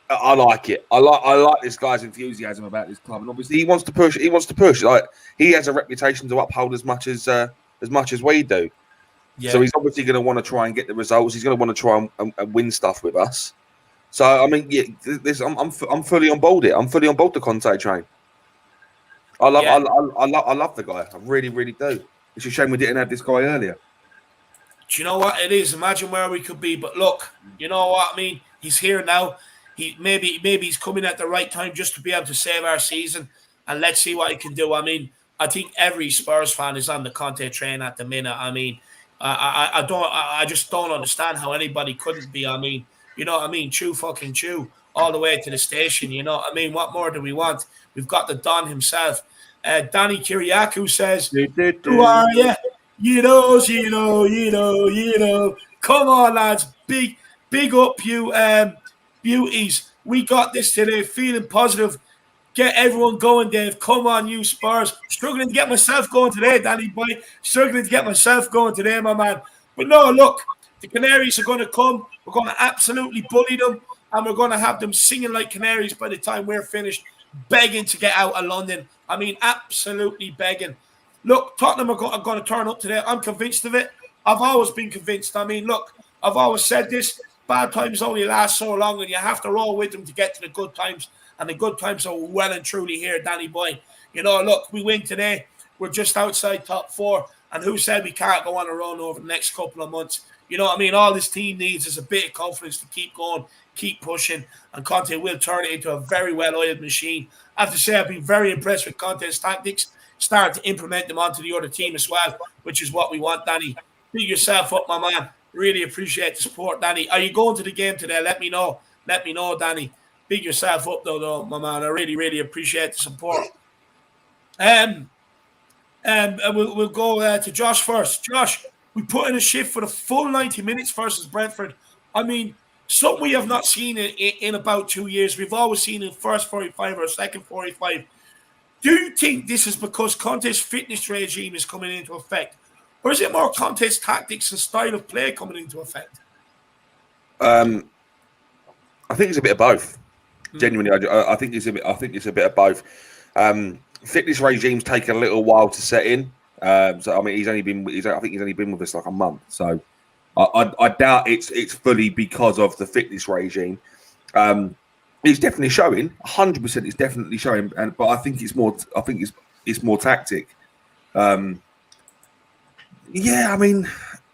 I like it. I like this guy's enthusiasm about this club, and obviously he wants to push. Like, he has a reputation to uphold as much as we do. Yeah. So he's obviously going to want to try and get the results. He's going to want to try and win stuff with us. So I mean, yeah, I'm fully on board it. I'm fully on board the Conte train. I love the guy. I really, really do. It's a shame we didn't have this guy earlier. Do you know what it is? Imagine where we could be. But look, you know what I mean? He's here now. He maybe he's coming at the right time just to be able to save our season. And let's see what he can do. I mean, I think every Spurs fan is on the Conte train at the minute. I mean, I just don't understand how anybody couldn't be. I mean, you know what I mean? Chew all the way to the station. You know what I mean? What more do we want? We've got the Don himself. Danny Kiriakou says, who are you? You know. Come on, lads. Big up you beauties. We got this today. Feeling positive. Get everyone going, Dave. Come on, you Spurs. Struggling to get myself going today, Danny boy. Struggling to get myself going today, my man. But no, look, the Canaries are going to come. We're going to absolutely bully them. And we're going to have them singing like canaries by the time we're finished, begging to get out of London. I mean, absolutely begging. Look, Tottenham are going to turn up today. I'm convinced of it. I've always been convinced. I mean, look, I've always said this. Bad times only last so long, and you have to roll with them to get to the good times. And the good times are well and truly here, Danny boy. You know, look, we win today. We're just outside top 4. And who said we can't go on a run over the next couple of months? You know what I mean? All this team needs is a bit of confidence to keep going, keep pushing. And Conte will turn it into a very well-oiled machine. I have to say, I've been very impressed with Conte's tactics. Start to implement them onto the other team as well, which is what we want, Danny. Big yourself up, my man. Really appreciate the support, Danny. Are you going to the game today? Let me know. Let me know, Danny. Big yourself up, though, my man. I really, really appreciate the support. We'll go to Josh first. Josh, we put in a shift for the full 90 minutes versus Brentford. I mean, something we have not seen in about 2 years. We've always seen in first 45 or second 45. Do you think this is because Conte's fitness regime is coming into effect? Or is it more Conte's tactics and style of play coming into effect? I think it's a bit of both. Genuinely, I think it's a bit of both. Fitness regimes take a little while to set in. So I mean, I think he's only been with us like a month. So I doubt it's fully because of the fitness regime. It's definitely showing. 100%, it's definitely showing. But I think it's more. I think it's more tactic. Yeah, I mean,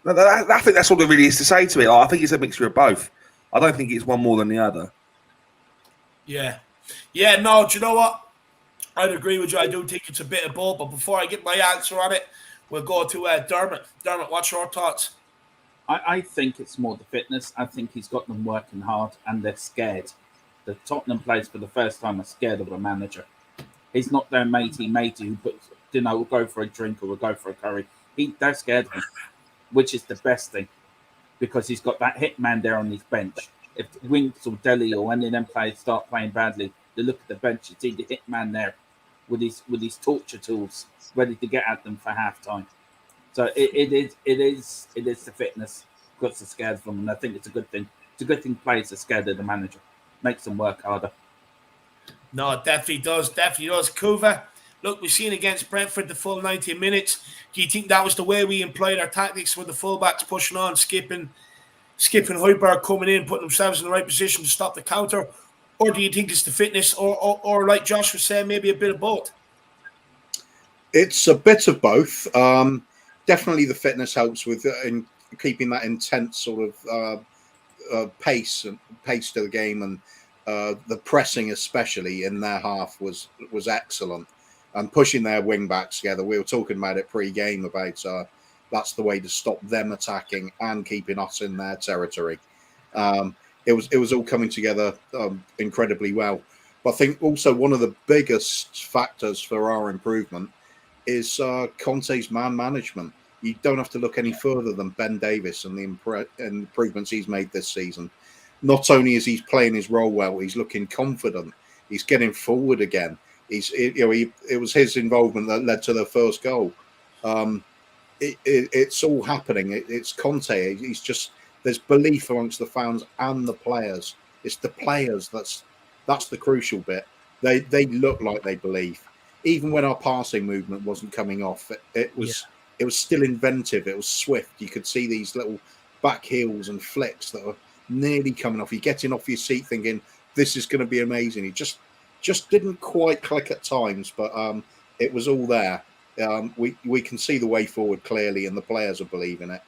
I think that's all there really is to say to it. I think it's a mixture of both. I don't think it's one more than the other. Yeah. No, do you know what? I'd agree with you. I do think it's a bit of both. But before I get my answer on it, we'll go to Dermot. Dermot, what's your thoughts? I think it's more the fitness. I think he's got them working hard and they're scared. The Tottenham players for the first time are scared of a manager. He's not their matey who puts, we'll go for a drink or we'll go for a curry. They're scared of him, which is the best thing because he's got that hitman there on his bench. If Winks or Dele or any of them players start playing badly, they look at the bench, you see the hitman there with his torture tools ready to get at them for half time. So it is the fitness because they're scared of them, and I think it's a good thing. It's a good thing players are scared of the manager. Makes them work harder. No, it definitely does. Definitely does. Kuva, look, we've seen against Brentford the full 90 minutes. Do you think that was the way we employed our tactics with the fullbacks pushing on, skipping Højbjerg coming in, putting themselves in the right position to stop the counter? Or do you think it's the fitness, or like Josh was saying, maybe a bit of both? It's a bit of both. Definitely the fitness helps with in keeping that intense sort of pace to the game, and the pressing, especially in their half, was excellent. And pushing their wing backs together. We were talking about it pre-game about that's the way to stop them attacking and keeping us in their territory. It was all coming together incredibly well. But I think also one of the biggest factors for our improvement is Conte's man management. You don't have to look any further than Ben Davies and the improvements he's made this season. Not only is he playing his role well, he's looking confident. He's getting forward again. It was his involvement that led to the first goal. It's all happening. It's Conte. He's just, there's belief amongst the fans and the players. It's the players that's the crucial bit. They look like they believe. Even when our passing movement wasn't coming off, it was still inventive. It was swift. You could see these little back heels and flicks that were nearly coming off. You're getting off your seat thinking, this is going to be amazing. It just didn't quite click at times, but it was all there. We can see the way forward clearly, and the players are believing it.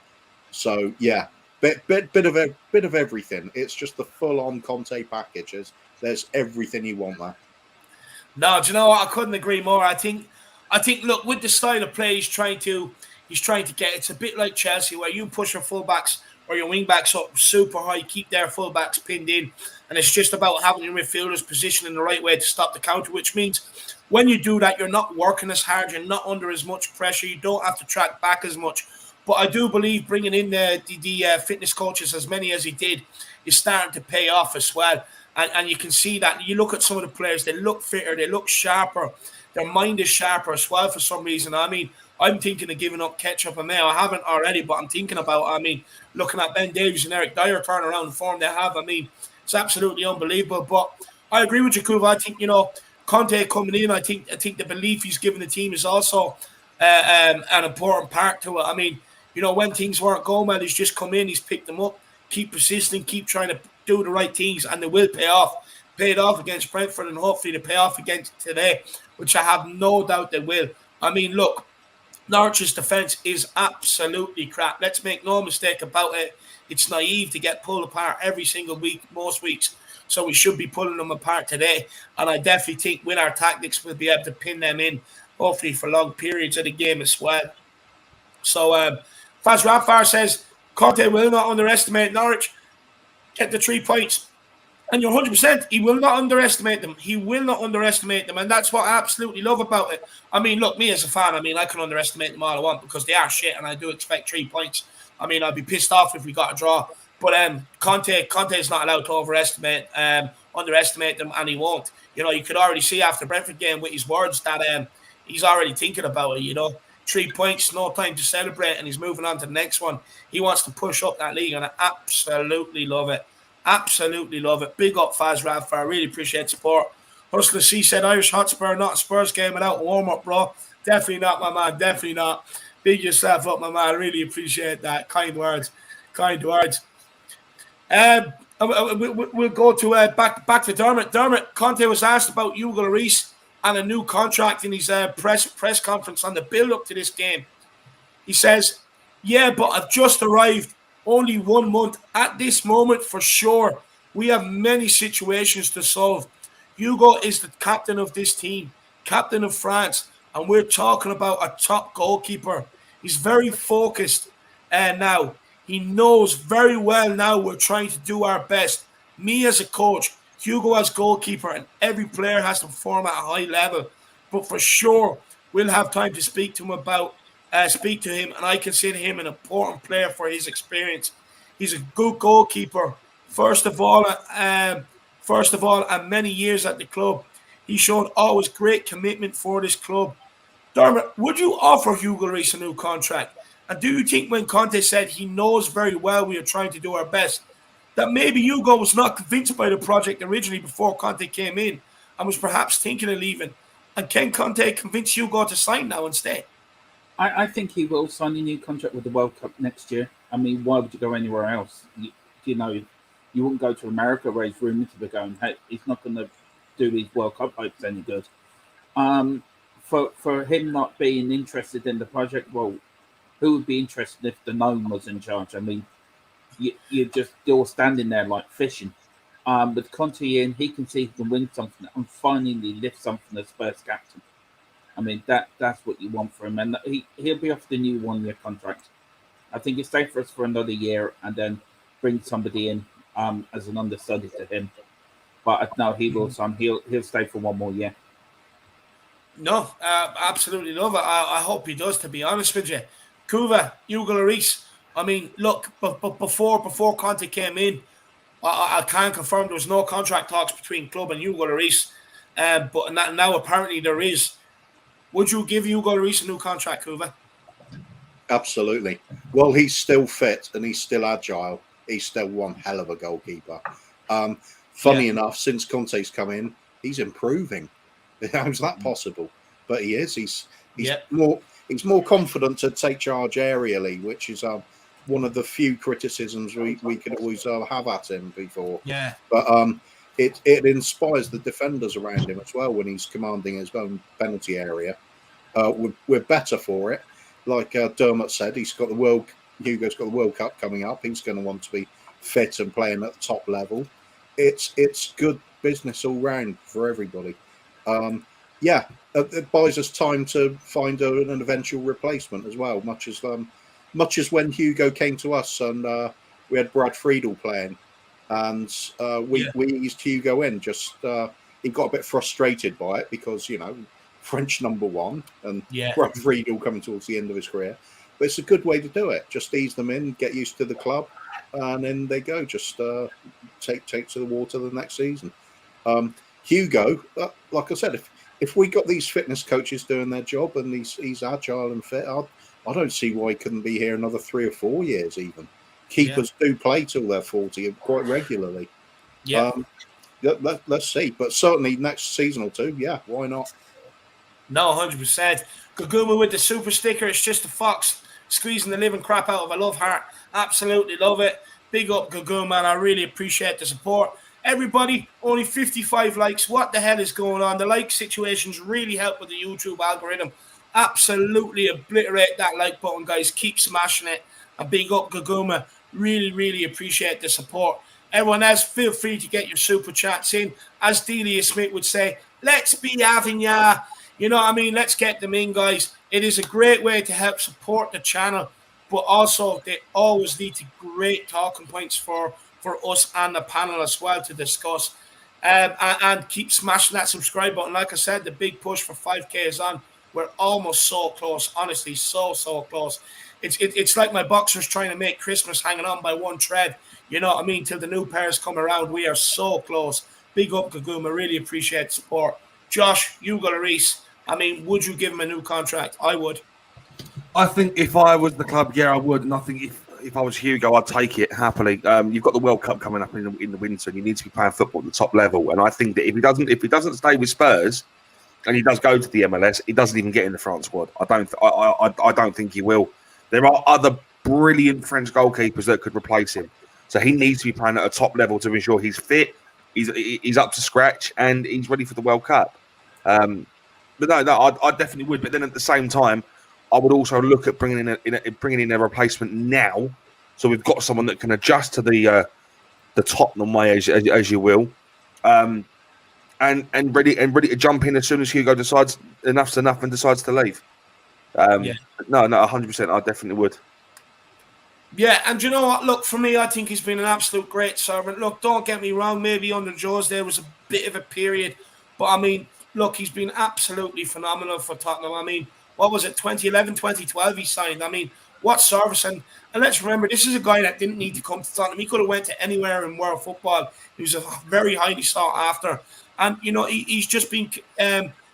So yeah, bit of everything. It's just the full-on Conte packages. There's everything you want there. No, do you know what? I couldn't agree more. I think, look, with the style of play he's trying to get, it's a bit like Chelsea, where you push your fullbacks or your wingbacks up super high, keep their fullbacks pinned in, and it's just about having your midfielders positioned in the right way to stop the counter, which means when you do that, you're not working as hard, you're not under as much pressure, you don't have to track back as much. But I do believe bringing in the fitness coaches, as many as he did, is starting to pay off as well. And you can see that. You look at some of the players, they look fitter, they look sharper. Their mind is sharper as well for some reason. I mean, I'm thinking of giving up ketchup and mayo. I haven't already, but I'm thinking about, looking at Ben Davies and Eric Dyer turning around the form they have. It's absolutely unbelievable. But I agree with you, Kuva. I think, Conte coming in, I think the belief he's given the team is also an important part to it. When things weren't going well, he's just come in, he's picked them up, keep persisting, keep trying to do the right things, and they will pay off. Paid off against Brentford, and hopefully they pay off against today, which I have no doubt they will. Look, Norwich's defence is absolutely crap. Let's make no mistake about it. It's naive to get pulled apart every single week, most weeks. So we should be pulling them apart today. And I definitely think with our tactics, we'll be able to pin them in, hopefully for long periods of the game as well. So Faz Rafar says, Conte will not underestimate Norwich. Get the 3 points. And you're 100%. He will not underestimate them. He will not underestimate them. And that's what I absolutely love about it. Look, me as a fan, I can underestimate them all I want, because they are shit, and I do expect 3 points. I'd be pissed off if we got a draw. But Conte is not allowed to underestimate them, and he won't. You could already see after Brentford game with his words that he's already thinking about it, 3 points, no time to celebrate, and he's moving on to the next one. He wants to push up that league, and I absolutely love it. Absolutely love it. Big up Faz Radford. I really appreciate support. Hustler C said, Irish Hotspur, not a Spurs game without warm-up, bro. Definitely not, my man. Definitely not. Big yourself up, my man. I really appreciate that. Kind words. We'll go to back to Dermot. Dermot, Conte was asked about Hugo Lloris and a new contract in his press conference on the build-up to this game. He says, yeah, but I've just arrived. Only 1 month. At this moment, for sure, we have many situations to solve. Hugo is the captain of this team, captain of France, and we're talking about a top goalkeeper. He's very focused now. He knows very well now we're trying to do our best. Me as a coach, Hugo as goalkeeper, and every player has to perform at a high level. But for sure, we'll have time to speak to him, and I consider him an important player for his experience. He's a good goalkeeper. First of all, and many years at the club, he showed always great commitment for this club. Dermot, would you offer Hugo Lloris a new contract? And do you think when Conte said he knows very well we are trying to do our best, that maybe Hugo was not convinced by the project originally before Conte came in, and was perhaps thinking of leaving. And can Conte convince Hugo to sign now and stay? I think he will sign a new contract with the World Cup next year. I mean, why would you go anywhere else? You wouldn't go to America where he's rumoured to be going. Hey, he's not going to do his World Cup hopes any good. For him not being interested in the project, well, who would be interested if the gnome was in charge? I mean, you're standing there like fishing. With Conte in, he can see he can win something and finally lift something as first captain. I mean, that's what you want for him, and he'll be offered a new 1-year contract. I think he'll stay for us for another year and then bring somebody in as an understudy to him. But no, he will sign. He'll stay for 1 more year. No, absolutely love it. I hope he does, to be honest with you. Kuva, Hugo Lloris. I mean, look, but before Conte came in, I can confirm there was no contract talks between club and Hugo Lloris. But now apparently there is. Would you give Hugo Lloris a new contract, Kuva? Absolutely. Well, he's still fit and he's still agile. He's still one hell of a goalkeeper. Funny enough, since Conte's come in, he's improving. How's that possible? But he is. He's more confident to take charge aerially, which is one of the few criticisms we could always have at him before. Yeah. But it inspires the defenders around him as well when he's commanding his own penalty area. We're better for it. Like Dermot said, Hugo's got the World Cup coming up. He's going to want to be fit and playing at the top level. It's good business all round for everybody. It buys us time to find an eventual replacement as well. Much as when Hugo came to us and we had Brad Friedel playing, and we eased Hugo in. He got a bit frustrated by it because French number one and Brad Friedel coming towards the end of his career. But it's a good way to do it. Just ease them in, get used to the club, and then they go. Just take to the water the next season. Hugo, like I said, if we got these fitness coaches doing their job and he's agile and fit, I don't see why he couldn't be here another 3 or 4 years even. Keepers do play till they're 40 quite regularly. Yeah. Let's see. But certainly next season or two, why not? No, 100%. Gaguma with the super sticker. It's just a fox squeezing the living crap out of a love heart. Absolutely love it. Big up Gaguma, man. I really appreciate the support. Everybody, only 55 likes. What the hell is going on? The like situations really help with the YouTube algorithm. Absolutely obliterate that like button, guys. Keep smashing it. A big up Gaguma. Really, really appreciate the support. Everyone else, feel free to get your super chats in. As Delia Smith would say, let's be having ya. You know what I mean? Let's get them in, guys. It is a great way to help support the channel, but also they always lead to great talking points for us and the panel as well to discuss. And keep smashing that subscribe button. Like I said, the big push for 5K is on. We're almost so close. Honestly, so close. It's like my boxers trying to make Christmas hanging on by one thread. You know what I mean? Till the new pairs come around, we are so close. Big up, Gaguma. Really appreciate the support. Josh, Hugo Lloris. I mean, would you give him a new contract? I would. I think if I was the club, I would. And I think if I was Hugo, I'd take it happily. You've got the World Cup coming up in the winter, and you need to be playing football at the top level. And I think that if he doesn't stay with Spurs, and he does go to the MLS, he doesn't even get in the France squad. I don't think he will. There are other brilliant French goalkeepers that could replace him. So he needs to be playing at a top level to ensure he's fit, he's up to scratch, and he's ready for the World Cup. But no, I definitely would. But then at the same time, I would also look at bringing in a replacement now, so we've got someone that can adjust to the Tottenham way, as you will, and ready to jump in as soon as Hugo decides enough's enough and decides to leave. No, 100%, I definitely would. Yeah, and you know what? Look, for me, I think he's been an absolute great servant. Look, don't get me wrong. Maybe under Jaws there was a bit of a period, but I mean, look, he's been absolutely phenomenal for Tottenham. I mean, what was it, 2011, 2012 he signed? I mean, what service. And let's remember, this is a guy that didn't need to come to Tottenham. He could have went to anywhere in world football. He was a very highly sought after. And, you know, he's just been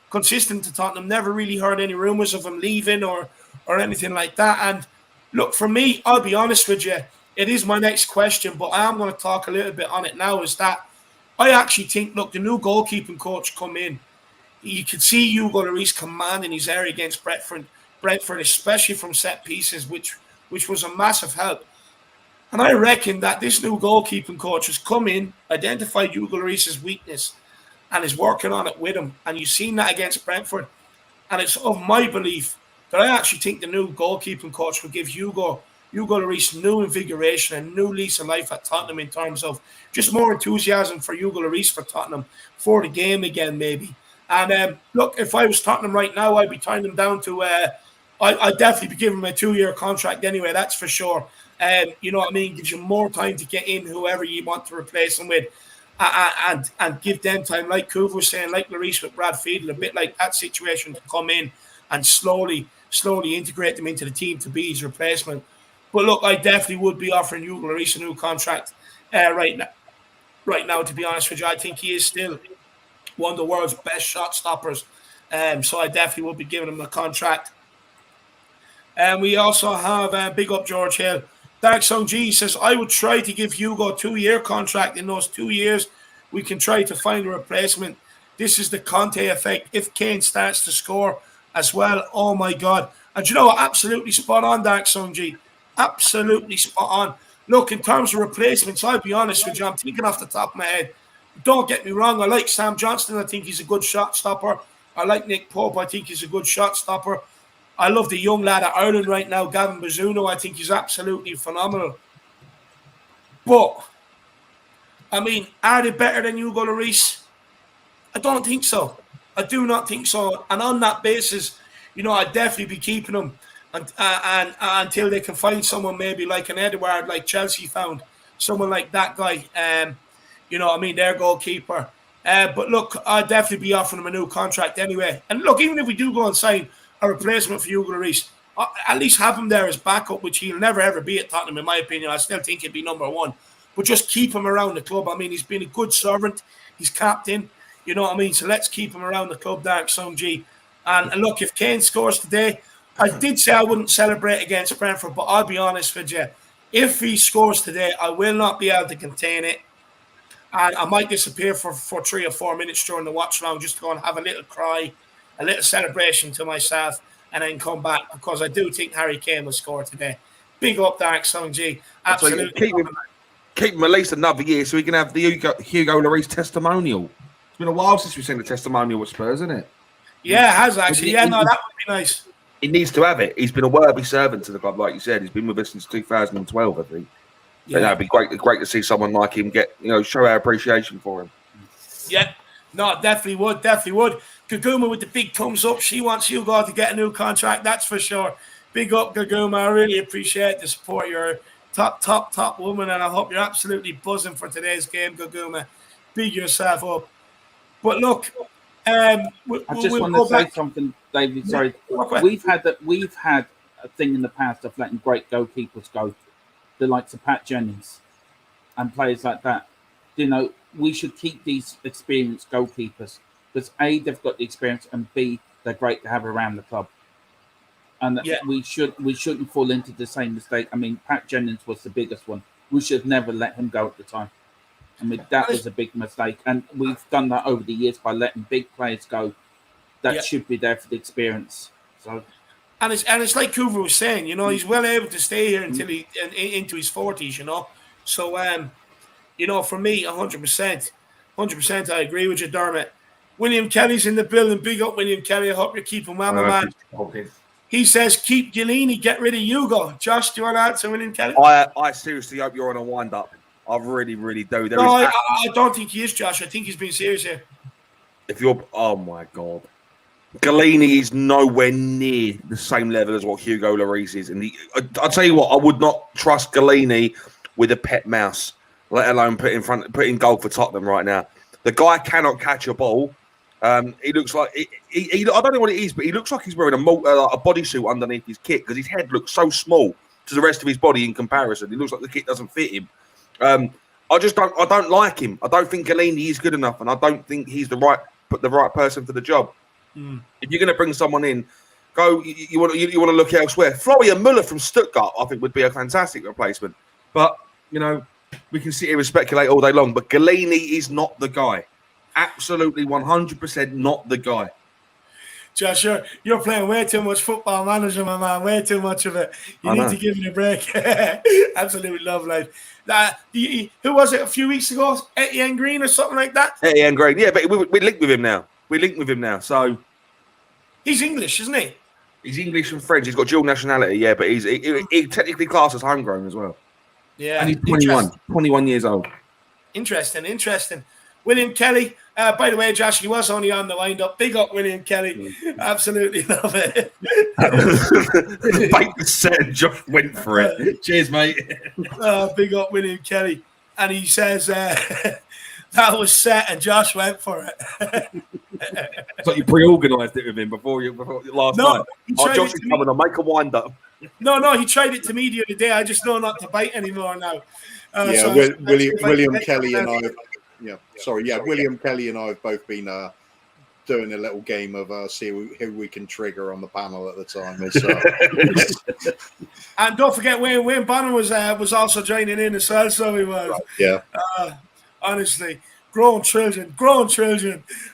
consistent to Tottenham. Never really heard any rumours of him leaving or anything like that. And look, for me, I'll be honest with you, it is my next question, but I am going to talk a little bit on it now, is that I actually think, look, the new goalkeeping coach come in. You could see Hugo Lloris commanding his area against Brentford, especially from set pieces, which was a massive help. And I reckon that this new goalkeeping coach has come in, identified Hugo Lloris's weakness, and is working on it with him. And you've seen that against Brentford. And it's of my belief that I actually think the new goalkeeping coach will give Hugo Lloris new invigoration and new lease of life at Tottenham in terms of just more enthusiasm for Hugo Lloris for Tottenham for the game again, maybe. And look, if I was Tottenham right now, I'd be tying them down to. I'd definitely be giving him a 2-year contract anyway. That's for sure. You know what I mean? Gives you more time to get in whoever you want to replace him with, and give them time, like Kuv was saying, like Lloris with Brad Fiedel, a bit like that situation, to come in and slowly integrate them into the team to be his replacement. But look, I definitely would be offering Hugo Lloris a new contract right now. To be honest with you, I think he is still one of the world's best shot stoppers. So I definitely would be giving him a contract. And we also have big up George Hill. Dark Song G says, I would try to give Hugo a 2-year contract. In those 2 years, we can try to find a replacement. This is the Conte effect. If Kane starts to score as well, oh my God. And you know what? Absolutely spot on, Dark Song G. Absolutely spot on. Look, in terms of replacements, I'll be honest with you, I'm thinking off the top of my head. Don't get me wrong, I like Sam Johnston. I think he's a good shot stopper. I like Nick Pope. I think he's a good shot stopper. I love the young lad at Ireland right now, Gavin Bazzuno. I think he's absolutely phenomenal. But, I mean, are they better than Hugo Lloris? I don't think so. I do not think so. And on that basis, you know, I'd definitely be keeping them and until they can find someone maybe like an Edouard, like Chelsea found. Someone like that guy. You know what I mean? Their goalkeeper. But look, I'd definitely be offering him a new contract anyway. And look, even if we do go and sign a replacement for Hugo Lloris, at least have him there as backup, which he'll never ever be at Tottenham, in my opinion. I still think he'd be number one. But just keep him around the club. I mean, he's been a good servant. He's captain. You know what I mean? So let's keep him around the club, Dark Song G. And look, if Kane scores today, I did say I wouldn't celebrate against Brentford, but I'll be honest with you. If he scores today, I will not be able to contain it. And I might disappear for 3 or 4 minutes during the watch round just to go and have a little cry, a little celebration to myself, and then come back, because I do think Harry Kane will score today. Big up, Dark Song G. Absolutely. So keep him at least another year so we can have the Hugo Lloris testimonial. It's been a while since we've seen the testimonial with Spurs, isn't it? Yeah, it has actually. Yeah, no, that would be nice. He needs to have it. He's been a worthy servant to the club, like you said. He's been with us since 2012, I think. Yeah, that'd be great to see someone like him show our appreciation for him. Yeah, no, definitely would. Gaguma with the big thumbs up. She wants Hugo to get a new contract, that's for sure. Big up, Gaguma. I really appreciate the support. You're a top woman, and I hope you're absolutely buzzing for today's game, Gaguma. Big yourself up. But look, I just want to say something, David. Sorry, we've had a thing in the past of letting great goalkeepers go, the likes of Pat Jennings and players like that. You know, we should keep these experienced goalkeepers because A, they've got the experience, and B, they're great to have around the club. And we shouldn't fall into the same mistake. I mean, Pat Jennings was the biggest one. We should never let him go at the time. I mean, that was a big mistake. And we've done that over the years by letting big players go that should be there for the experience. So, And it's like Kuva was saying, you know, he's well able to stay here until into his 40s, you know. So, you know, for me, 100%, I agree with you, Dermot. William Kelly's in the building. Big up, William Kelly. I hope you're keeping well, my man. Okay. He says, keep Galini, get rid of Hugo. Josh, do you want to answer William Kelly? I seriously hope you're on a wind-up. I really, really do. I don't think he is, Josh. I think he's being serious here. Oh my God. Galini is nowhere near the same level as what Hugo Lloris is. And I'll tell you what, I would not trust Galini with a pet mouse, let alone put in goal for Tottenham right now. The guy cannot catch a ball. He looks like I don't know what it is, but he looks like he's wearing a bodysuit underneath his kit because his head looks so small to the rest of his body in comparison. He looks like the kit doesn't fit him. I don't like him. I don't think Galini is good enough, and I don't think he's the right person for the job. If you're going to bring someone in, you want to look elsewhere. Florian Müller from Stuttgart, I think, would be a fantastic replacement. But you know, we can sit here and speculate all day long, but Galini is not the guy. Absolutely 100% not the guy. Josh, you're playing way too much Football Manager, my man. Way too much of it. You need to give it a break. Absolutely love life. Who was it a few weeks ago? Etienne Green or something like that? Etienne Green, yeah, but we linked with him now. So he's English, isn't he? He's English and French. He's got dual nationality, yeah, but he technically classed as homegrown as well. Yeah, and he's 21 years old. Interesting. William Kelly. By the way, Josh, he was only on the wind-up. Big up, William Kelly. Absolutely love it. Bait the set, Josh went for it. Cheers, mate. Big up, William Kelly. And he says, that was set and Josh went for it. So you pre-organised it with him before last night. Josh is coming on, make a wind-up. No, he tried it to me the other day. I just know not to bite anymore now. William Kelly and I... William Kelly and I have both been doing a little game of see who we can trigger on the panel at the time. And don't forget, Wayne Bannon was also joining in as well, so he was. Right, yeah. Honestly, grown children.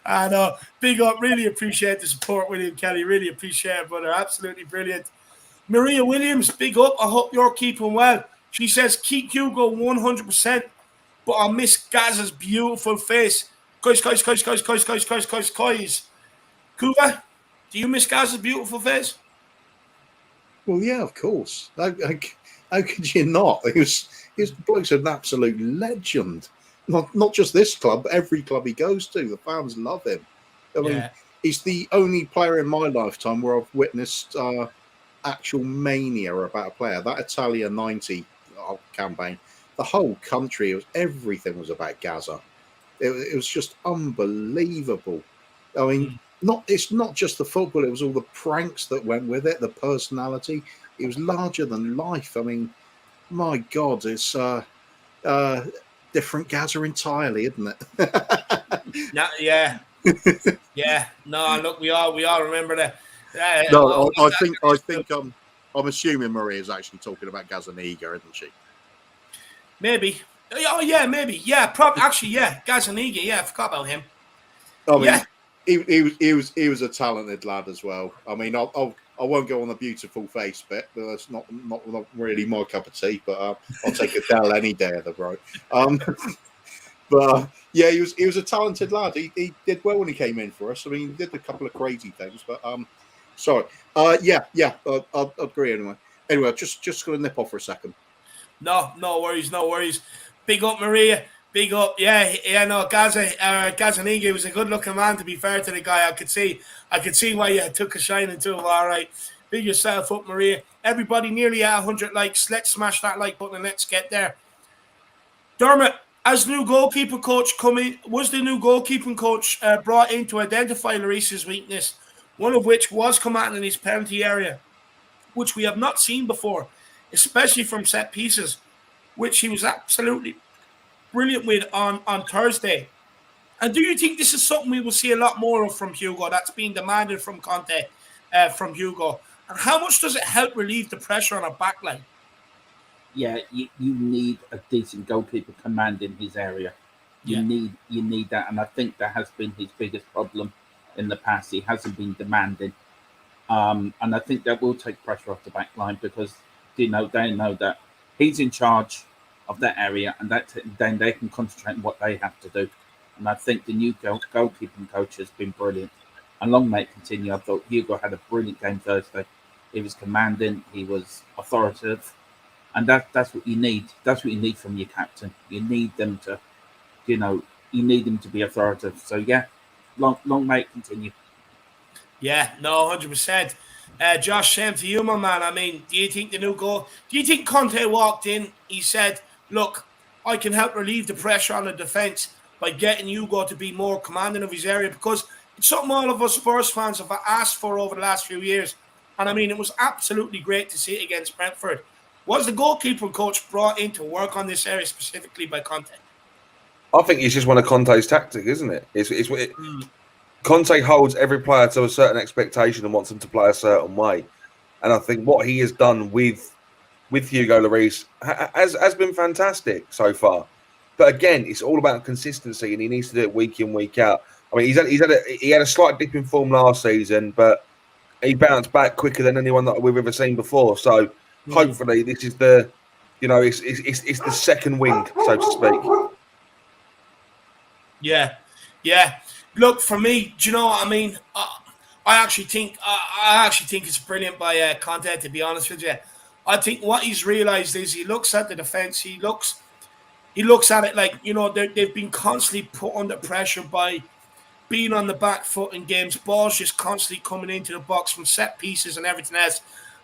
And big up, really appreciate the support, William Kelly. Really appreciate it, brother. Absolutely brilliant. Maria Williams, big up. I hope you're keeping well. She says, keep Hugo 100%. But I miss Gazza's beautiful face. Guys. Kuva, do you miss Gazza's beautiful face? Well, yeah, of course. How could you not? He bloke's an absolute legend. Not just this club, but every club he goes to. The fans love him. I mean, he's the only player in my lifetime where I've witnessed actual mania about a player. That Italia 90 campaign. The whole country, everything was about Gaza. It was just unbelievable. I mean, it's not just the football; it was all the pranks that went with it, the personality. It was larger than life. I mean, my God, it's different Gaza entirely, isn't it? Yeah. No, look, we all remember that. I think I'm assuming Maria is actually talking about Gazaniga, isn't she? Maybe. Oh, yeah, maybe. Yeah, actually, yeah. Gazaniga, yeah, I forgot about him. I mean, he was a talented lad as well. I mean, I won't go on the beautiful face bit, but that's not really my cup of tea. But I'll take Adele any day of the road. But yeah, he was a talented lad. He did well when he came in for us. I mean, he did a couple of crazy things, but sorry. I'll agree anyway. Anyway, just going to nip off for a second. No worries. Big up, Maria. Big up. Yeah, no, Gazaniga was a good-looking man, to be fair to the guy. I could see why you took a shining to him, all right. Big yourself up, Maria. Everybody nearly at 100 likes. Let's smash that like button and let's get there. Dermot, as new goalkeeper coach was the new goalkeeping coach brought in to identify Lloris's weakness, one of which was commanding his penalty area, which we have not seen before, especially from set pieces, which he was absolutely brilliant with on Thursday. And do you think this is something we will see a lot more of from Hugo, that's being demanded from Conte, from Hugo? And how much does it help relieve the pressure on a backline? Yeah, you need a decent goalkeeper commanding his area. You need that, and I think that has been his biggest problem in the past. He hasn't been demanding. And I think that will take pressure off the back line because they know that he's in charge of that area, and then they can concentrate on what they have to do. And I think the new goalkeeping coach has been brilliant. And long may it continue. I thought Hugo had a brilliant game Thursday. He was commanding, he was authoritative, and that's what you need. That's what you need from your captain. You need them to, you need them to be authoritative. So yeah, long may it continue. Yeah, no, 100%. Josh, same to you, my man. I mean, do you think Conte walked in, he said, look, I can help relieve the pressure on the defence by getting Hugo to be more commanding of his area? Because it's something all of us Spurs fans have asked for over the last few years. And I mean, it was absolutely great to see it against Brentford. Was the goalkeeper coach brought in to work on this area specifically by Conte? I think it's just one of Conte's tactics, isn't it? Conte holds every player to a certain expectation and wants them to play a certain way. And I think what he has done with with Hugo Lloris has been fantastic so far. But again, it's all about consistency, and he needs to do it week in, week out. I mean, he had a slight dip in form last season, but he bounced back quicker than anyone that we've ever seen before. So hopefully, this is it's the second wind, so to speak. Yeah. Look, for me, do you know what I mean? I actually think it's brilliant by Conte. To be honest with you, I think what he's realised is he looks at the defence. He looks at it like, you know, they've been constantly put under pressure by being on the back foot in games. Balls just constantly coming into the box from set pieces and everything else.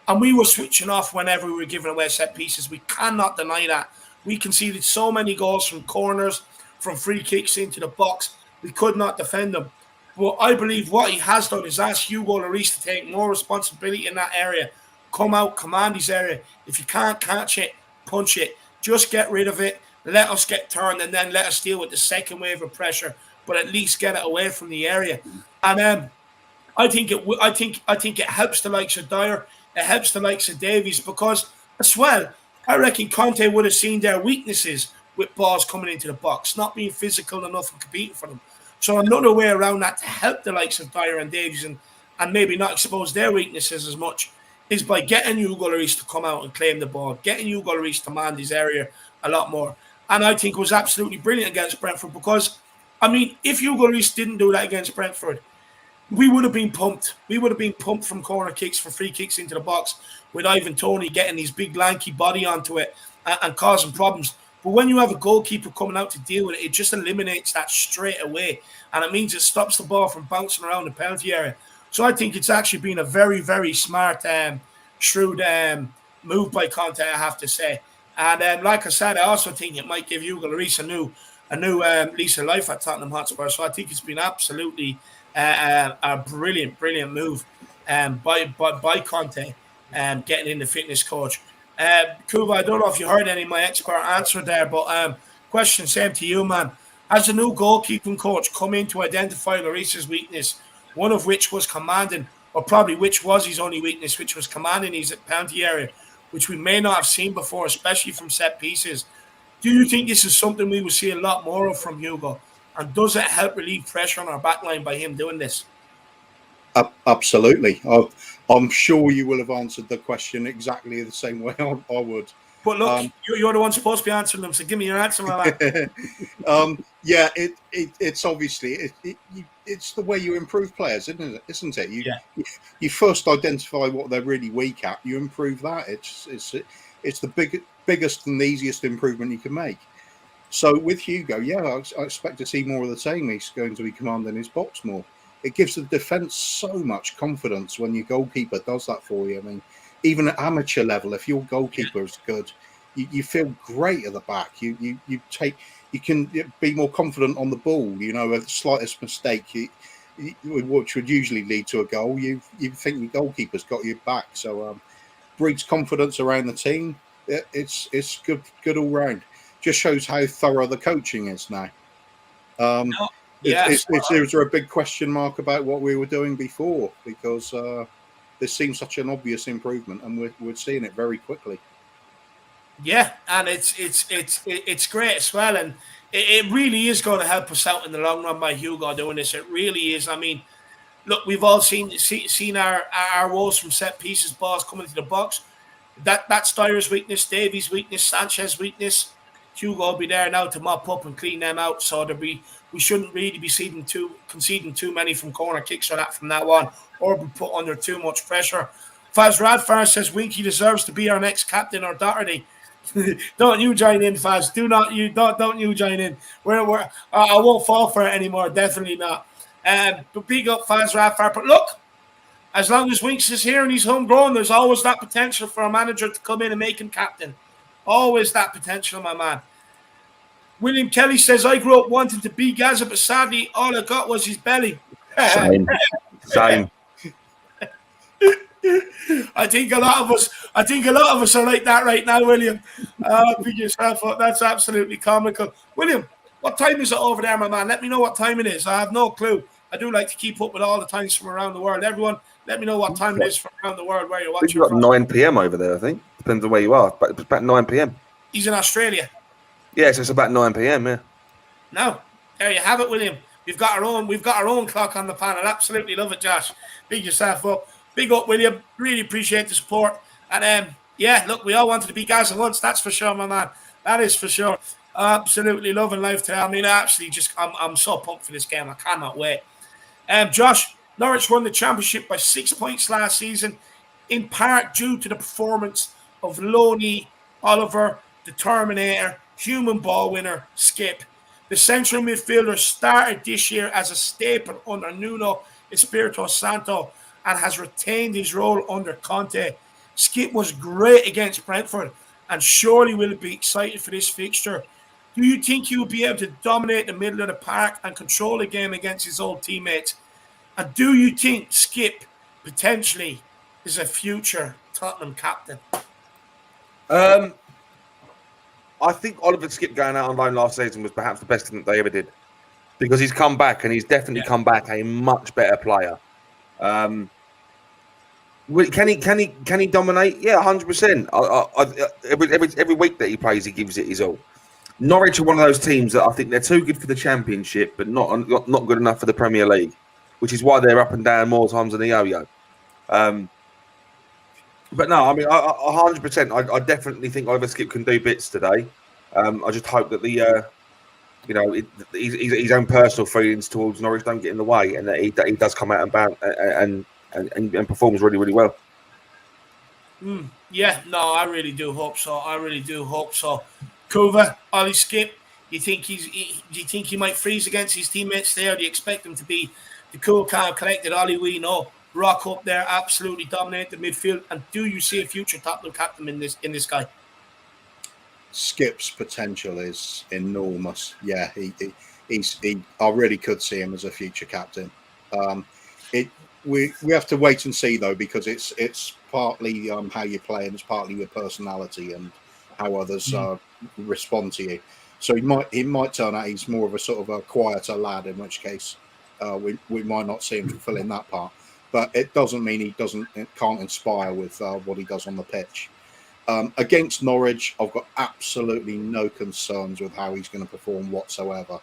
And we were switching off whenever we were giving away set pieces. We cannot deny that. We conceded so many goals from corners, from free kicks into the box. We could not defend them. But I believe what he has done is ask Hugo Lloris to take more responsibility in that area. Come out, command his area. If you can't catch it, punch it. Just get rid of it. Let us get turned, and then let us deal with the second wave of pressure. But at least get it away from the area. And I think it helps the likes of Dyer. It helps the likes of Davies, because as well, I reckon Conte would have seen their weaknesses with balls coming into the box, not being physical enough and competing for them. So another way around that to help the likes of Dyer and Davies and maybe not expose their weaknesses as much is by getting Hugo Lloris to come out and claim the ball, getting Hugo Lloris to man his area a lot more. And I think it was absolutely brilliant against Brentford, because, I mean, if Hugo Lloris didn't do that against Brentford, we would have been pumped. We would have been pumped from corner kicks, for free kicks into the box, with Ivan Toney getting his big lanky body onto it and causing problems. But when you have a goalkeeper coming out to deal with it, it just eliminates that straight away. And it means it stops the ball from bouncing around the penalty area. So I think it's actually been a very, very smart, shrewd move by Conte, I have to say. And like I said, I also think it might give Hugo Lloris a new lease of life at Tottenham Hotspur. So I think it's been absolutely a brilliant move by Conte, getting in the fitness coach. Kuba, I don't know if you heard any of my expert answer there, but question same to you, man. Has a new goalkeeping coach come in to identify Lloris's weakness, one of which was commanding, or probably which was his only weakness, which was commanding his penalty area, which we may not have seen before, especially from set pieces. Do you think this is something we will see a lot more of from Hugo? And does it help relieve pressure on our backline by him doing this? Absolutely. I'm sure you will have answered the question exactly the same way I would. But look, you're the one supposed to be answering them, so give me your answer on that. Yeah, it's obviously it's the way you improve players, isn't it? You first identify what they're really weak at. You improve that. It's the biggest and easiest improvement you can make. So with Hugo, I expect to see more of the same. He's going to be commanding his box more. It gives the defence so much confidence when your goalkeeper does that for you. I mean, even at amateur level, if your goalkeeper is good, you feel great at the back. You can be more confident on the ball. You know, the slightest mistake, which would usually lead to a goal, you think your goalkeeper's got your back. So breeds confidence around the team. It's good all round. Just shows how thorough the coaching is now. Is there a big question mark about what we were doing before? Because this seems such an obvious improvement, and we're seeing it very quickly. Yeah, and it's great as well, and it really is going to help us out in the long run by Hugo doing this. It really is. I mean, look, we've all seen our woes from set pieces, balls coming into the box. That's Dyer's weakness, Davies' weakness, Sanchez's weakness. Hugo will be there now to mop up and clean them out. So we shouldn't really be conceding too many from corner kicks or that from now on, or be put under too much pressure. Faz Radfar says Winky deserves to be our next captain or Doherty. Don't you join in, Faz? Don't you join in? I won't fall for it anymore. Definitely not. But big up Faz Radfar. But look, as long as Winks is here and he's homegrown, there's always that potential for a manager to come in and make him captain. Always that potential, my man. William Kelly says, I grew up wanting to be Gaza, but sadly, all I got was his belly. Same. I think a lot of us are like that right now, William. Pick yourself up. That's absolutely comical. William, what time is it over there, my man? Let me know what time it is. I have no clue. I do like to keep up with all the times from around the world. Everyone, let me know what time it is from around the world where you're watching. It's got 9 p.m. over there, I think. depends on where you are. But it's about 9 p.m. He's in Australia. Yeah, so it's about 9 p.m. Yeah. Now, there you have it, William. We've got our own clock on the panel. Absolutely love it, Josh. Big yourself up. Big up, William. Really appreciate the support. And yeah, look, we all wanted to be Gaza once. That's for sure, my man. That is for sure. Absolutely loving life today. I mean, actually, I'm so pumped for this game. I cannot wait. Josh, Norwich won the championship by 6 points last season, in part due to the performance of Loney, Oliver, the Terminator, human ball winner, Skipp. The central midfielder started this year as a staple under Nuno Espirito Santo and has retained his role under Conte. Skipp was great against Brentford and surely will be excited for this fixture. Do you think he will be able to dominate the middle of the park and control the game against his old teammates? And do you think Skipp potentially is a future Tottenham captain? I think Oliver Skipp going out on loan last season was perhaps the best thing that they ever did, because he's come back and he's definitely come back a much better player. Can he dominate? Yeah, 100%. Every week that he plays, he gives it his all. Norwich are one of those teams that I think they're too good for the Championship, but not good enough for the Premier League, which is why they're up and down more times than the yo-yo. But no, I mean, 100%. I definitely think Oliver Skipp can do bits today. I just hope that his own personal feelings towards Norwich don't get in the way, and that he does come out and performs really, really well. Yeah, no, I really do hope so. Kuva, Ollie Skipp, do you think he might freeze against his teammates there? Do you expect him to be the cool, calm, collected Ollie we know, rock up there, absolutely dominate the midfield? And do you see a future Tottenham captain in this guy? Skipp's potential is enormous. Yeah, I really could see him as a future captain. We have to wait and see though, because it's partly how you play and it's partly your personality and how others respond to you. So he might turn out he's more of a sort of a quieter lad, in which case we might not see him fulfilling that part. But it doesn't mean he can't inspire with what he does on the pitch. Against Norwich, I've got absolutely no concerns with how he's going to perform whatsoever.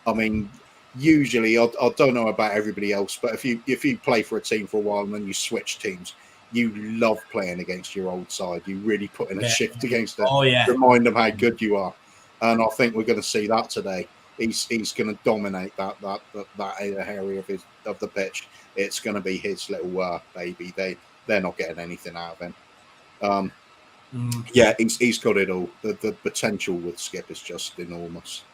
I mean, usually, I don't know about everybody else, but if you play for a team for a while and then you switch teams, you love playing against your old side. You really put in a shift against them. Oh, yeah. Remind them how good you are. And I think we're going to see that today. He's going to dominate that area of the pitch. It's going to be his little baby. They're not getting anything out of him. Yeah, he's got it all. The potential with Skipp is just enormous.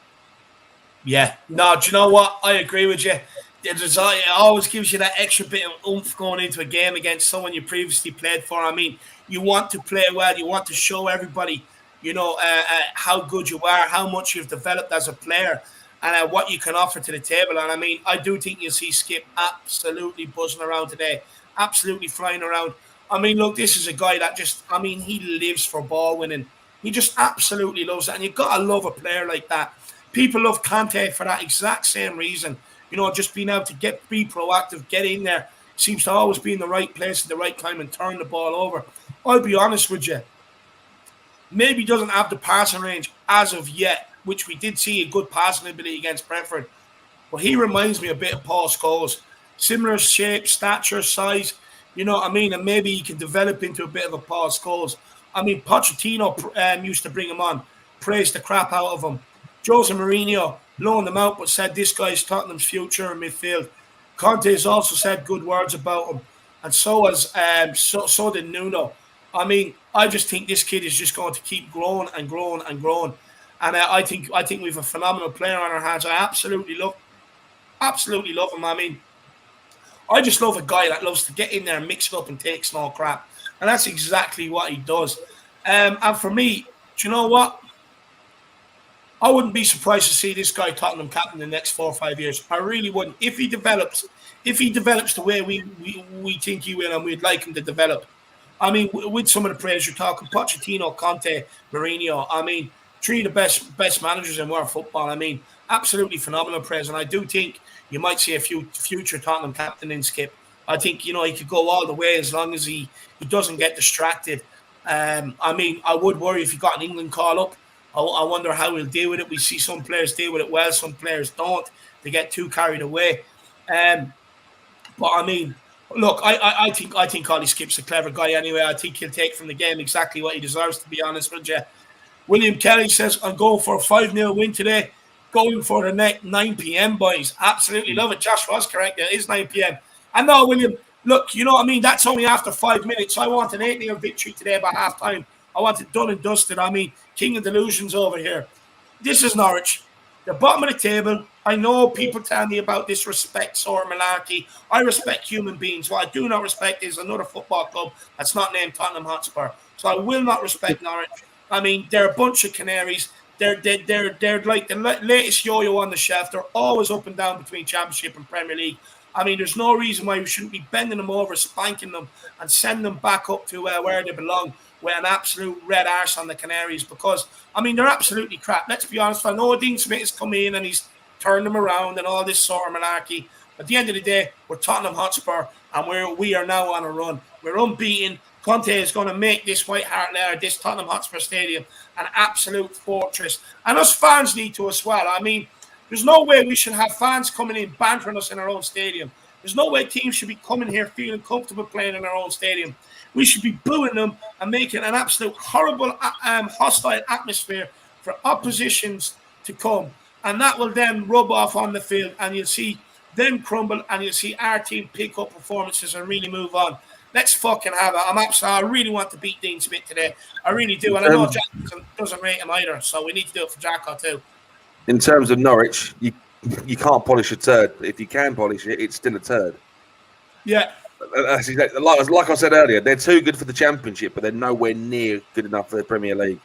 Yeah, no, do you know what? I agree with you. It always gives you that extra bit of oomph going into a game against someone you previously played for. I mean, you want to play well. You want to show everybody, how good you are, how much you've developed as a player, and what you can offer to the table. And I mean, I do think you'll see Skipp absolutely buzzing around today, absolutely flying around. I mean, look, this is a guy that he lives for ball winning. He just absolutely loves it. And you've got to love a player like that. People love Conte for that exact same reason. Just being able to be proactive, get in there, seems to always be in the right place at the right time and turn the ball over. I'll be honest with you. Maybe he doesn't have the passing range as of yet, which we did see a good passing ability against Brentford. But he reminds me a bit of Paul Scholes. Similar shape, stature, size. You know what I mean? And maybe he can develop into a bit of a Paul Scholes. I mean, Pochettino used to bring him on, praised the crap out of him. Jose Mourinho loaned him out, but said this guy's Tottenham's future in midfield. Conte has also said good words about him, and so did Nuno. I mean, I just think this kid is just going to keep growing and growing and growing. And I think we've a phenomenal player on our hands. I absolutely love him. I mean, I just love a guy that loves to get in there and mix it up and take small crap. And that's exactly what he does. And for me, do you know what? I wouldn't be surprised to see this guy Tottenham captain in the next 4 or 5 years. I really wouldn't. If he develops the way we think he will and we'd like him to develop. I mean, with some of the players you're talking, Pochettino, Conte, Mourinho, I mean, three of the best managers in world football. I mean, absolutely phenomenal players. And I do think you might see a future Tottenham captain in Skipp. I think, he could go all the way as long as he doesn't get distracted I mean, I would worry if he got an England call up. I wonder how he'll deal with it. We see some players deal with it well, some players don't. They get too carried away. But I mean, look, I think Ollie Skipp's a clever guy anyway. I think he'll take from the game exactly what he deserves, to be honest with you. William Kelly says, I'm going for a 5-0 win today. Going for the next 9 p.m, boys. Absolutely love it. Josh was correct. It is 9 p.m. And no, William, look, you know what I mean? That's only after 5 minutes. I want an 8-0 victory today by half time. I want it done and dusted. I mean, king of delusions over here. This is Norwich. The bottom of the table. I know people tell me about this respect or malarkey. I respect human beings. What I do not respect is another football club that's not named Tottenham Hotspur. So I will not respect Norwich. I mean, they're a bunch of canaries. They're like the latest yo-yo on the shelf. They're always up and down between Championship and Premier League. I mean, there's no reason why we shouldn't be bending them over, spanking them, and sending them back up to where they belong with an absolute red arse on the Canaries. Because, I mean, they're absolutely crap. Let's be honest. I know Dean Smith has come in and he's turned them around and all this sort of malarkey. At the end of the day, we're Tottenham Hotspur, and we are now on a run. We're unbeaten. Conte is going to make this White Hart Lane, this Tottenham Hotspur Stadium, an absolute fortress. And us fans need to as well. I mean, there's no way we should have fans coming in bantering us in our own stadium. There's no way teams should be coming here feeling comfortable playing in our own stadium. We should be booing them and making an absolute horrible, hostile atmosphere for oppositions to come. And that will then rub off on the field, and you'll see them crumble, and you'll see our team pick up performances and really move on. Let's fucking have it. I really want to beat Dean Smith today. I really do. And I know Jack doesn't rate him either, so we need to do it for Jacko too. In terms of Norwich, you can't polish a turd. But if you can polish it, it's still a turd. Yeah. That's exactly, like I said earlier, they're too good for the Championship, but they're nowhere near good enough for the Premier League.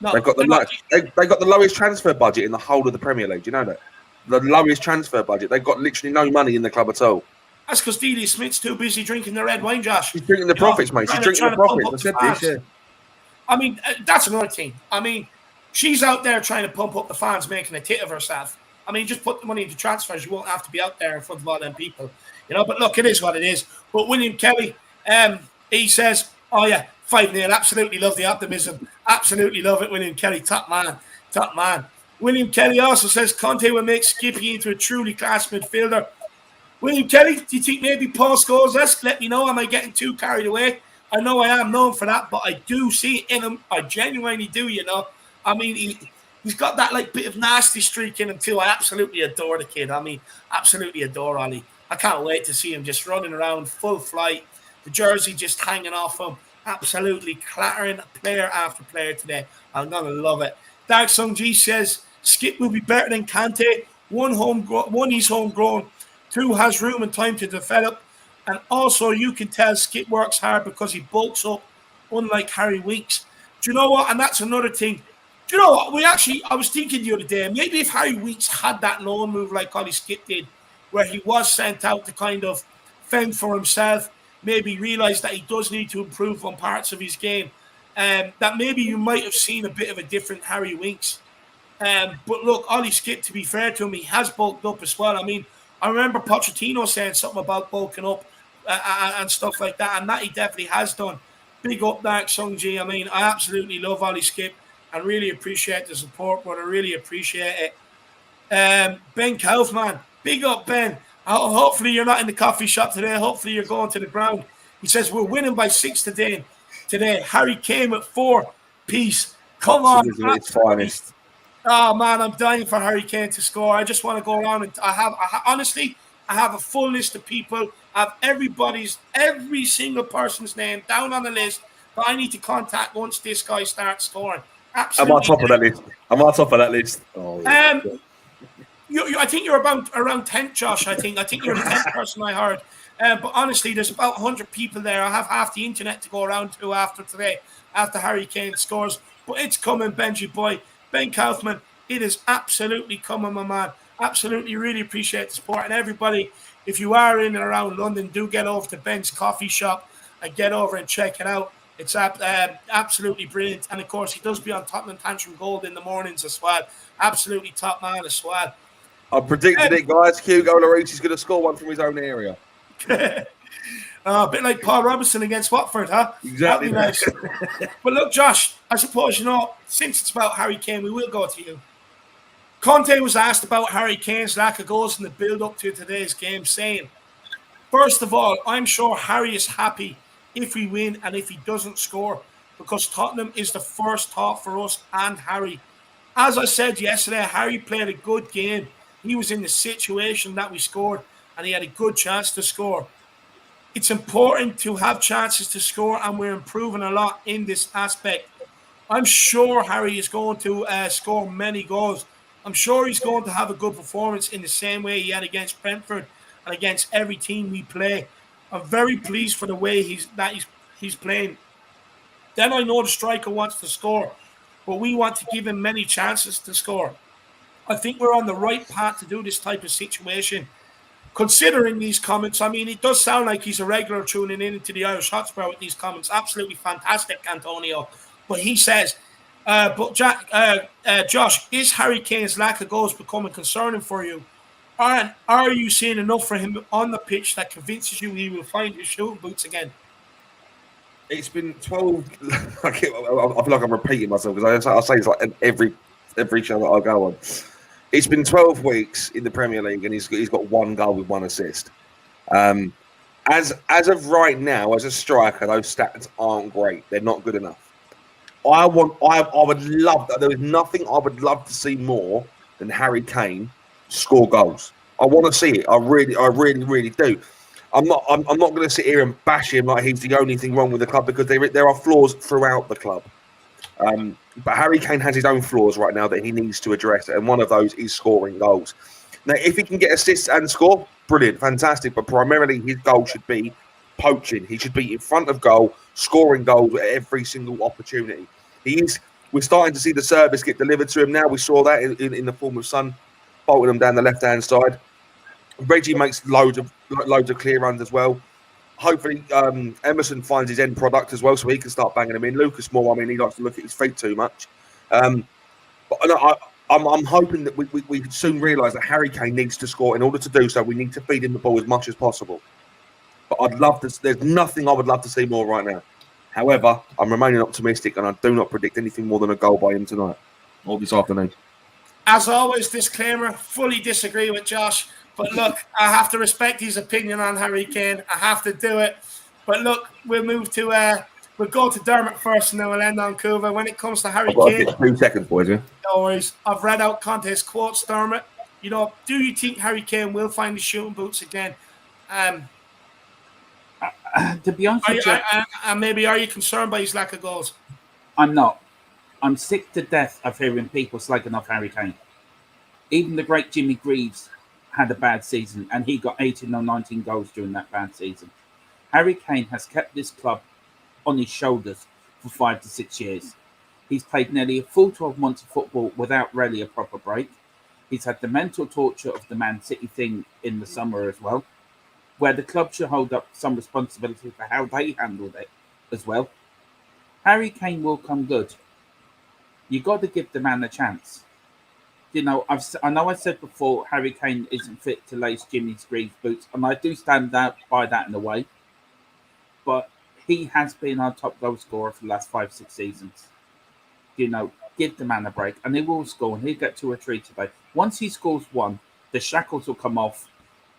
No, they've got the lowest transfer budget in the whole of the Premier League. Do you know that? The lowest transfer budget. They've got literally no money in the club at all. That's because Dealey Smith's too busy drinking the red wine, Josh. She's drinking the profits, mate. She's drinking the profits. I said this, yeah. I mean, that's another thing. I mean, she's out there trying to pump up the fans, making a tit of herself. I mean, just put the money into transfers. You won't have to be out there in front of all them people. You know, but look, it is what it is. But William Kelly, he says, oh, yeah, 5-0. Absolutely love the optimism. Absolutely love it, William Kelly. Top man. Top man. William Kelly also says Conte will make Skippy into a truly class midfielder. William Kelly, do you think maybe Paul Scholes less? Let me know. Am I getting too carried away? I know I am known for that, but I do see it in him. I genuinely do, you know. I mean, he's got that like bit of nasty streak in him too. I absolutely adore the kid. I mean, absolutely adore Ollie. I can't wait to see him just running around full flight. The jersey just hanging off him. Absolutely clattering player after player today. I'm going to love it. Dark Sung G says, Skipp will be better than Conte. One, he's homegrown. 2, has room and time to develop. And also, you can tell Skipp works hard because he bulks up, unlike Harry Winks. Do you know what? And that's another thing. Do you know what? I was thinking the other day, maybe if Harry Winks had that loan move like Ollie Skipp did, where he was sent out to kind of fend for himself, maybe realised that he does need to improve on parts of his game, that maybe you might have seen a bit of a different Harry Winks. But look, Ollie Skipp, to be fair to him, he has bulked up as well. I mean, I remember Pochettino saying something about bulking up and stuff like that, and that he definitely has done. Big up, Dark Sung G. I mean, I absolutely love Ollie Skipp and really appreciate the support, but I really appreciate it. Ben Kaufman, big up, Ben. Hopefully you're not in the coffee shop today. Hopefully you're going to the ground. He says, we're winning by 6 today. Harry Kane at 4. Peace. Come on. It's finest. Oh, man, I'm dying for Harry Kane to score. I just want to go around and honestly, I have a full list of people. I have every single person's name down on the list that I need to contact once this guy starts scoring. Absolutely. I'm on top of that list. Oh, yeah. I think you're around 10th, Josh. I think you're the 10th person I heard. But honestly, there's about 100 people there. I have half the internet to go around to after today, after Harry Kane scores. But it's coming, Benji boy. Ben Kaufman, it is absolutely coming, my man. Absolutely, really appreciate the support. And everybody, if you are in and around London, do get over to Ben's coffee shop and get over and check it out. It's absolutely brilliant. And, of course, he does be on Tottenham Tantrum Gold in the mornings as well. Absolutely top man as well. I predicted it, guys. Hugo Lloris is going to score one from his own area. A bit like Paul Robinson against Watford, huh? Exactly. That'd be nice. But look, Josh, I suppose, since it's about Harry Kane, we will go to you. Conte was asked about Harry Kane's lack of goals in the build-up to today's game, saying, first of all, I'm sure Harry is happy if we win and if he doesn't score, because Tottenham is the first thought for us and Harry. As I said yesterday, Harry played a good game. He was in the situation that we scored, and he had a good chance to score. It's important to have chances to score, and we're improving a lot in this aspect. I'm sure Harry is going to score many goals. I'm sure he's going to have a good performance in the same way he had against Brentford and against every team we play. I'm very pleased for the way he's playing. Then I know the striker wants to score, but we want to give him many chances to score. I think we're on the right path to do this type of situation. Considering these comments, I mean, it does sound like he's a regular tuning in into the Irish Hotspur with these comments. Absolutely fantastic, Antonio. But he says, Josh, is Harry Kane's lack of goals becoming concerning for you? And are you seeing enough for him on the pitch that convinces you he will find his shooting boots again? It's been 12. I feel like I'm repeating myself because I say it's like every show that I go on. It's been 12 weeks in the Premier League and he's got 1 goal with 1 assist. As of right now, as a striker, those stats aren't great. They're not good enough. I would love that. There is nothing I would love to see more than Harry Kane score goals. I want to see it. I really do. I'm not going to sit here and bash him like he's the only thing wrong with the club, because there are flaws throughout the club. But Harry Kane has his own flaws right now that he needs to address, and one of those is scoring goals. Now, if he can get assists and score, brilliant, fantastic. But primarily, his goal should be poaching. He should be in front of goal, scoring goals at every single opportunity. We're starting to see the service get delivered to him now. We saw that in the form of Son bolting them down the left-hand side. Reggie makes loads of clear runs as well. Hopefully, Emerson finds his end product as well, so he can start banging them in. Lucas Moore, I mean, he likes to look at his feet too much. But I'm hoping that we soon realise that Harry Kane needs to score. In order to do so, we need to feed him the ball as much as possible. But I'd love to. There's nothing I would love to see more right now. However, I'm remaining optimistic, and I do not predict anything more than a goal by him tonight or this afternoon. As always, disclaimer: fully disagree with Josh. But look, I have to respect his opinion on Harry Kane. I have to do it. But look, we'll go to Dermot first, and then we'll end on Kuva. When it comes to Harry Kane, 2 seconds, boys. Yeah. No worries. I've read out Conte's quotes, Dermot. Do you think Harry Kane will find his shooting boots again? To be honest with you, maybe are you concerned by his lack of goals? I'm not. I'm sick to death of hearing people slagging off Harry Kane. Even the great Jimmy Greaves had a bad season, and he got 18 or 19 goals during that bad season. Harry Kane has kept this club on his shoulders for 5 to 6 years. He's played nearly a full 12 months of football without really a proper break. He's had the mental torture of the Man City thing in the summer as well, where the club should hold up some responsibility for how they handled it as well. Harry Kane will come good. You got to give the man a chance. I know I said before Harry Kane isn't fit to lace Jimmy Greaves' boots, and I do stand out by that in a way. But he has been our top goal scorer for the last 5-6 seasons. Give the man a break, and he will score, and he'll get 2 or 3 today. Once he scores 1, the shackles will come off,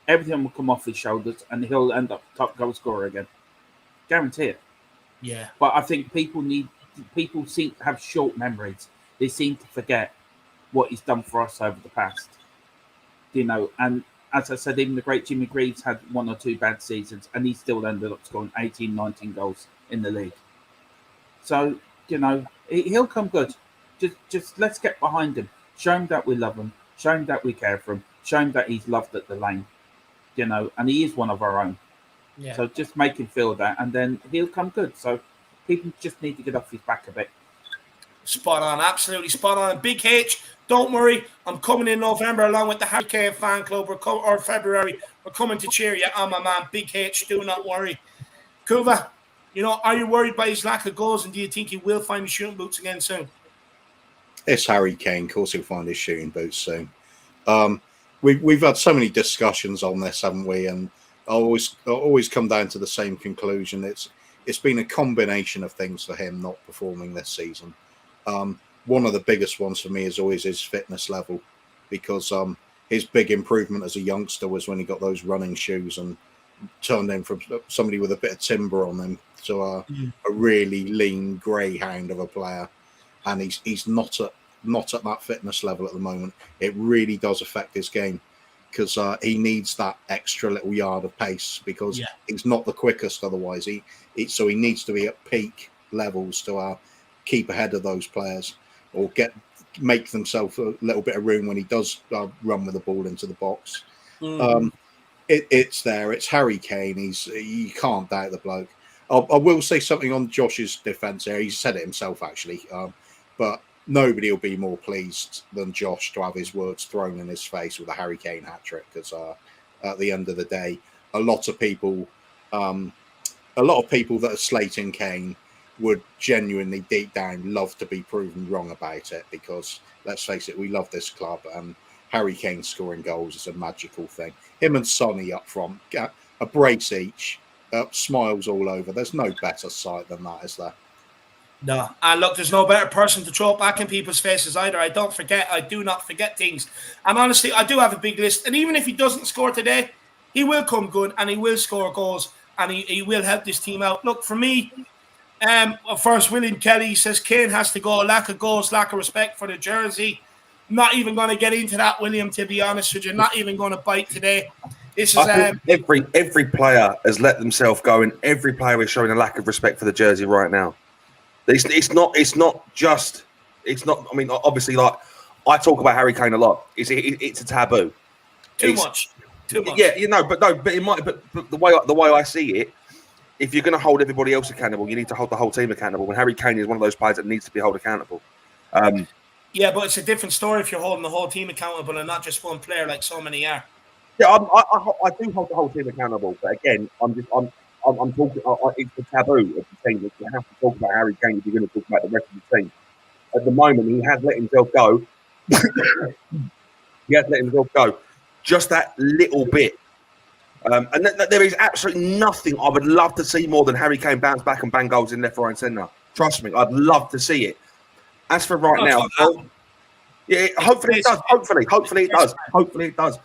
everything will come off his shoulders, and he'll end up top goal scorer again. Guarantee it. Yeah. But I think people seem to have short memories. They seem to forget what he's done for us over the past. And as I said, even the great Jimmy Greaves had 1 or 2 bad seasons, and he still ended up scoring 18, 19 goals in the league. So, he'll come good. Just let's get behind him. Show him that we love him. Show him that we care for him. Show him that he's loved at the Lane. And he is one of our own. Yeah. So just make him feel that, and then he'll come good. So people just need to get off his back a bit. Spot on, absolutely spot on. Big H, don't worry, I'm coming in November along with the Harry Kane fan club, or February. We're coming to cheer you on, my man. Big H, do not worry. Kuva, are you worried by his lack of goals, and do you think he will find his shooting boots again soon? It's Harry Kane. Of course he'll find his shooting boots soon. We've had so many discussions on this, haven't we? And always come down to the same conclusion. It's been a combination of things for him not performing this season. One of the biggest ones for me is always his fitness level, because his big improvement as a youngster was when he got those running shoes and turned in from somebody with a bit of timber on him to a really lean greyhound of a player, and he's not at that fitness level at the moment. It really does affect his game, because he needs that extra little yard of pace, because he's not the quickest otherwise. So he needs to be at peak levels to keep ahead of those players, or make themselves a little bit of room when he does run with the ball into the box. It's there. It's Harry Kane. You can't doubt the bloke. I will say something on Josh's defence there. He said it himself, actually. But nobody will be more pleased than Josh to have his words thrown in his face with a Harry Kane hat-trick, because at the end of the day, a lot of people that are slating Kane would genuinely deep down love to be proven wrong about it, because let's face it, we love this club, and Harry Kane scoring goals is a magical thing. Him and Sonny up front, a brace each, smiles all over. There's no better sight than that, is there? No, and look, there's no better person to throw it back in people's faces either. I do not forget things. And honestly, I do have a big list. And even if he doesn't score today, he will come good and he will score goals and he will help this team out. Look, for me, first, William Kelly says Kane has to go. Lack of goals, lack of respect for the jersey. Not even going to get into that, William, to be honest with you. Not even going to bite today. This is every player has let themselves go, and every player is showing a lack of respect for the jersey right now. It's not. I mean, obviously, like I talk about Harry Kane a lot. It's a taboo. Too much. Yeah, but it might. But the way I see it, if you're going to hold everybody else accountable, you need to hold the whole team accountable. And Harry Kane is one of those players that needs to be held accountable. Yeah, but it's a different story if you're holding the whole team accountable and not just one player like so many are. Yeah, I do hold the whole team accountable, but again, I'm talking. It's the taboo of the team. You have to talk about Harry Kane if you're going to talk about the rest of the team. At the moment, he has let himself go. Just that little bit. And there is absolutely nothing I would love to see more than Harry Kane bounce back and bang goals in left, right, and centre. Trust me, I'd love to see it. As for right now, hopefully it does. Hopefully it does.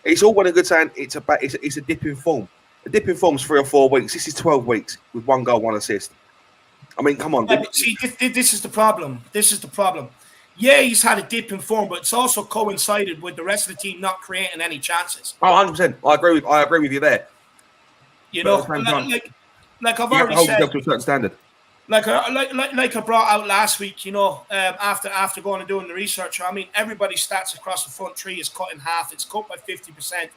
It's all well and good saying it's a dip in form. A dip in form's 3 or 4 weeks. This is 12 weeks with 1 goal, 1 assist. I mean, come on. See, this is the problem. Yeah, he's had a dip in form, but it's also coincided with the rest of the team not creating any chances. Oh, 100%. I agree with you there. You know, like I've already said, to a certain standard. Like I brought out last week, you know, after going and doing the research. I mean, everybody's stats across the front three is cut in half. It's cut by 50%.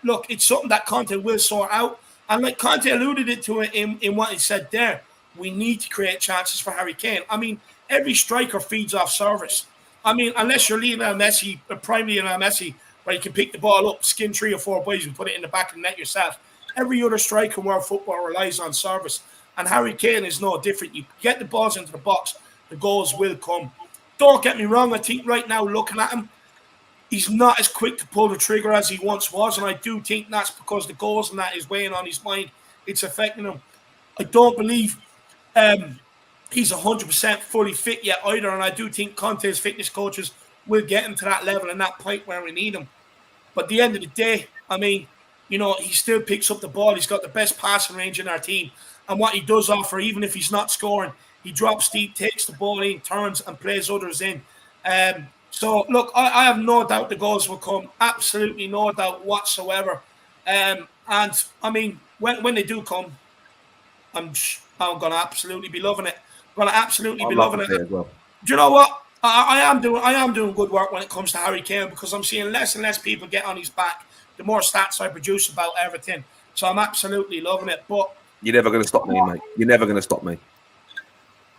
Look, it's something that Conte will sort out. And like Conte alluded to it in what he said there, we need to create chances for Harry Kane. I mean, every striker feeds off service. I mean, unless you're Lionel Messi, prime Lionel Messi, where you can pick the ball up, skin 3 or 4 boys and put it in the back of the net yourself. Every other striker in world football relies on service. And Harry Kane is no different. You get the balls into the box, the goals will come. Don't get me wrong, I think right now, looking at him, he's not as quick to pull the trigger as he once was. And I do think that's because the goals and that is weighing on his mind. It's affecting him. I don't believe he's 100% fully fit yet either. And I do think Conte's fitness coaches will get him to that level and that point where we need him. But at the end of the day, I mean, you know, he still picks up the ball. He's got the best passing range in our team. And what he does offer, even if he's not scoring, he drops deep, takes the ball in, turns and plays others in. So, look, I have no doubt the goals will come. Absolutely no doubt whatsoever. And, I mean, when they do come, I'm going to absolutely be loving it. I'm going to absolutely be loving it. As well. Do you know what? I am doing good work when it comes to Harry Kane, because I'm seeing less and less people get on his back the more stats I produce about everything. So I'm absolutely loving it. But you're never going to stop me, mate. You're never going to stop me.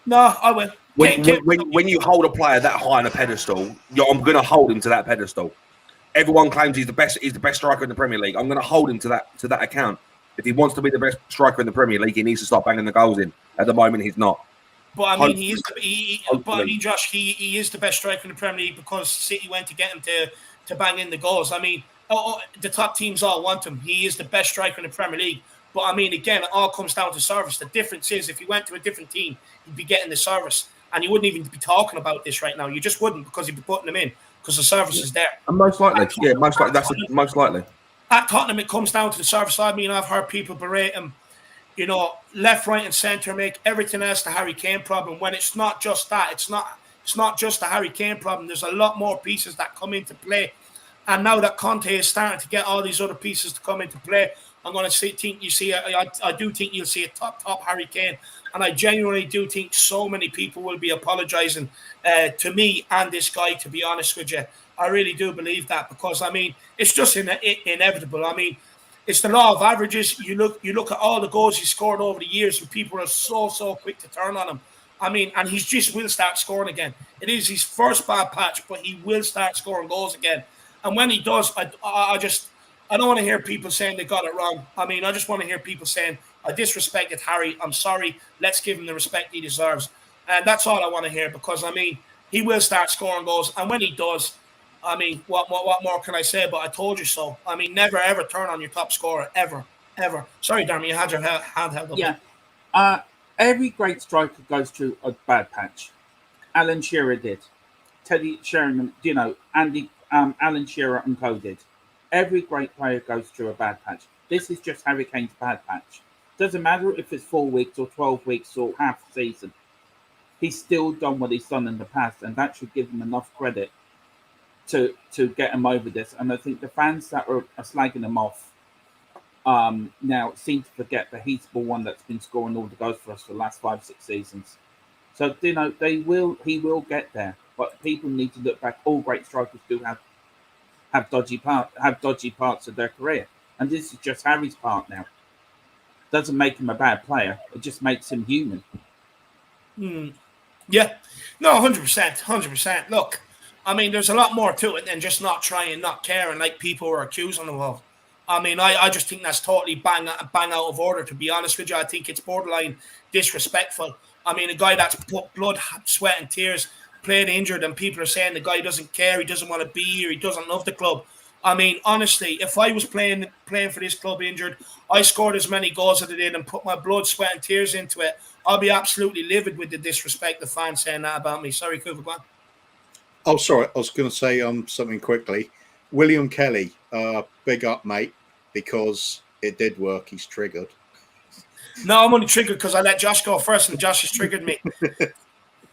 No, I will. When you hold a player that high on a pedestal, I'm going to hold him to that pedestal. Everyone claims he's the best striker in the Premier League. I'm going to hold him to that account. If he wants to be the best striker in the Premier League, he needs to start banging the goals in. At the moment, he's not. But I mean, Josh, he is the best striker in the Premier League because City went to get him to bang in the goals. I mean, the top teams all want him. He is the best striker in the Premier League. But I mean, again, it all comes down to service. The difference is if he went to a different team, he'd be getting the service. And you wouldn't even be talking about this right now. You just wouldn't, because you'd be putting him in because the service is there. And most likely, that's most likely. At Tottenham, it comes down to the service. I mean, I've heard people berate him, left, right, and centre, make everything else the Harry Kane problem. When it's not just that, it's not just the Harry Kane problem. There's a lot more pieces that come into play. And now that Conte is starting to get all these other pieces to come into play, I'm going to think you see. I do think you'll see a top Harry Kane, and I genuinely do think so many people will be apologising to me and this guy. To be honest with you, I really do believe that, because I mean it's just inevitable. I mean, it's the law of averages. You look at all the goals he scored over the years, and people are so quick to turn on him. I mean, and he just will start scoring again. It is his first bad patch, but he will start scoring goals again. And when he does, I don't want to hear people saying they got it wrong. I mean, I just want to hear people saying, I disrespected Harry. I'm sorry. Let's give him the respect he deserves. And that's all I want to hear, because, I mean, he will start scoring goals. And when he does, I mean, what more can I say? But I told you so. I mean, never, ever turn on your top scorer. Ever. Sorry, Darren, you had your hand held up. Yeah. Every great striker goes through a bad patch. Alan Shearer did. Teddy Sheringham, Andy, Alan Shearer and co did. Every great player goes through a bad patch. This is just Harry Kane's bad patch. Doesn't matter if it's 4 weeks or 12 weeks or half a season. He's still done what he's done in the past, and that should give him enough credit to get him over this. And I think the fans that are slagging him off now seem to forget that he's the one that's been scoring all the goals for us for the last 5-6 seasons. So he will get there. But people need to look back. All great strikers do have dodgy parts of their career, and this is just Harry's part now. Doesn't make him a bad player. It just makes him human. Yeah, no, 100%. Look, I mean, there's a lot more to it than just not trying, not caring, like people were accusing him of. I mean, I just think that's totally bang out of order. To be honest with you, I think it's borderline disrespectful. I mean, a guy that's put blood, sweat, and tears, played injured, and people are saying the guy doesn't care, he doesn't want to be here, he doesn't love the club. I mean, honestly, if I was playing for this club injured, I scored as many goals as I did and put my blood, sweat, and tears into it, I'll be absolutely livid with the disrespect the fans saying that about me. Sorry, Cooper, go on. Oh, sorry, I was going to say something quickly. William Kelly, big up, mate, because it did work. He's triggered. No, I'm only triggered because I let Josh go first, and Josh has triggered me.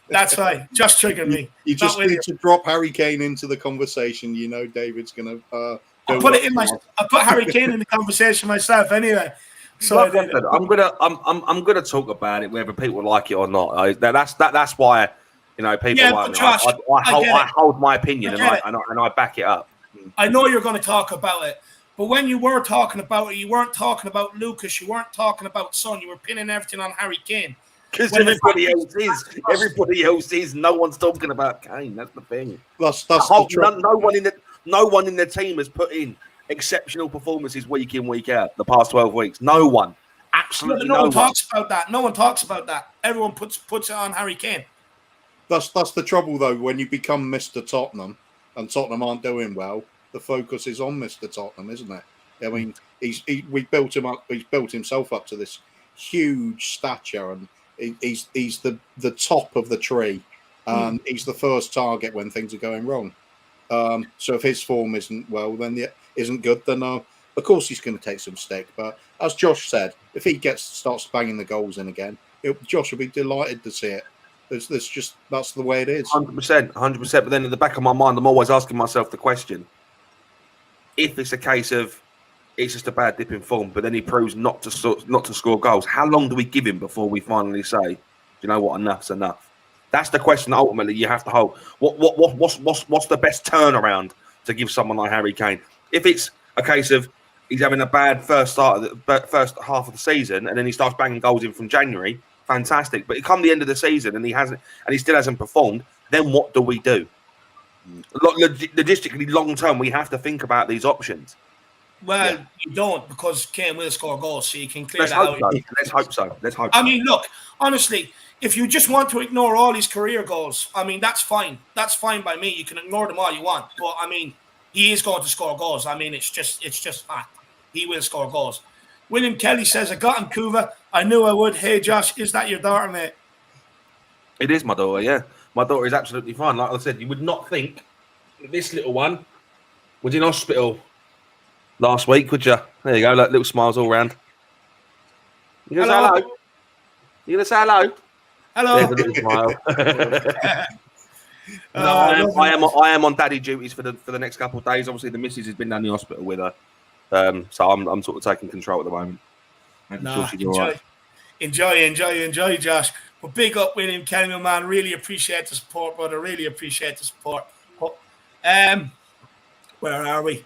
That's right. Just triggered me. You just need to drop Harry Kane into the conversation. David's going to. I put Harry Kane in the conversation myself anyway. So I'm gonna talk about it whether people like it or not. That's why people. Yeah, like Josh, I hold my opinion and I back it up. I know you're going to talk about it, but when you were talking about it, you weren't talking about Lucas. You weren't talking about Son. You were pinning everything on Harry Kane. Because everybody else is. No one's talking about Kane. That's the thing. That's the trouble. No one in the team has put in exceptional performances week in, week out the past 12 weeks. No one. Absolutely no one. Talks about that. No one talks about that. Everyone puts it on Harry Kane. That's the trouble, though. When you become Mr. Tottenham and Tottenham aren't doing well, the focus is on Mr. Tottenham, isn't it? I mean, we built him up. He's built himself up to this huge stature, and he's the top of the tree. He's the first target when things are going wrong. So if his form isn't good, then of course he's going to take some stick. But as Josh said, if he starts banging the goals in again, Josh will be delighted to see it. That's the way it is. 100%. But then in the back of my mind, I'm always asking myself the question: if it's a case of it's just a bad dip in form, but then he proves not to score goals, how long do we give him before we finally say, you know what, enough's enough? That's the question that ultimately you have to hold. What's the best turnaround to give someone like Harry Kane? If it's a case of he's having a bad first half of the season and then he starts banging goals in from January, fantastic. But come the end of the season and he still hasn't performed, then what do we do? Logistically, long term, we have to think about these options. Well, you don't, because Kane will score goals, so you can clear that out. Let's hope so. I mean, look, honestly, if you just want to ignore all his career goals, I mean, that's fine. That's fine by me. You can ignore them all you want. But, I mean, He is going to score goals. I mean, it's just fact. He will score goals. William Kelly says, I got him, Kuva. I knew I would. Hey, Josh, is that your daughter, mate? It is my daughter, yeah. My daughter is absolutely fine. Like I said, you would not think that this little one was in hospital last week, would you? There you go, like little smiles all round. You gonna say Hello. hello? You gonna say hello? Hello. There's a little smile. No, I am on daddy duties for the next couple of days. Obviously, the missus has been down the hospital with her, so I'm sort of taking control at the moment. Nah, enjoy, Josh. But big up William Kelly, my man. Really appreciate the support, brother. Really appreciate the support. Where are we?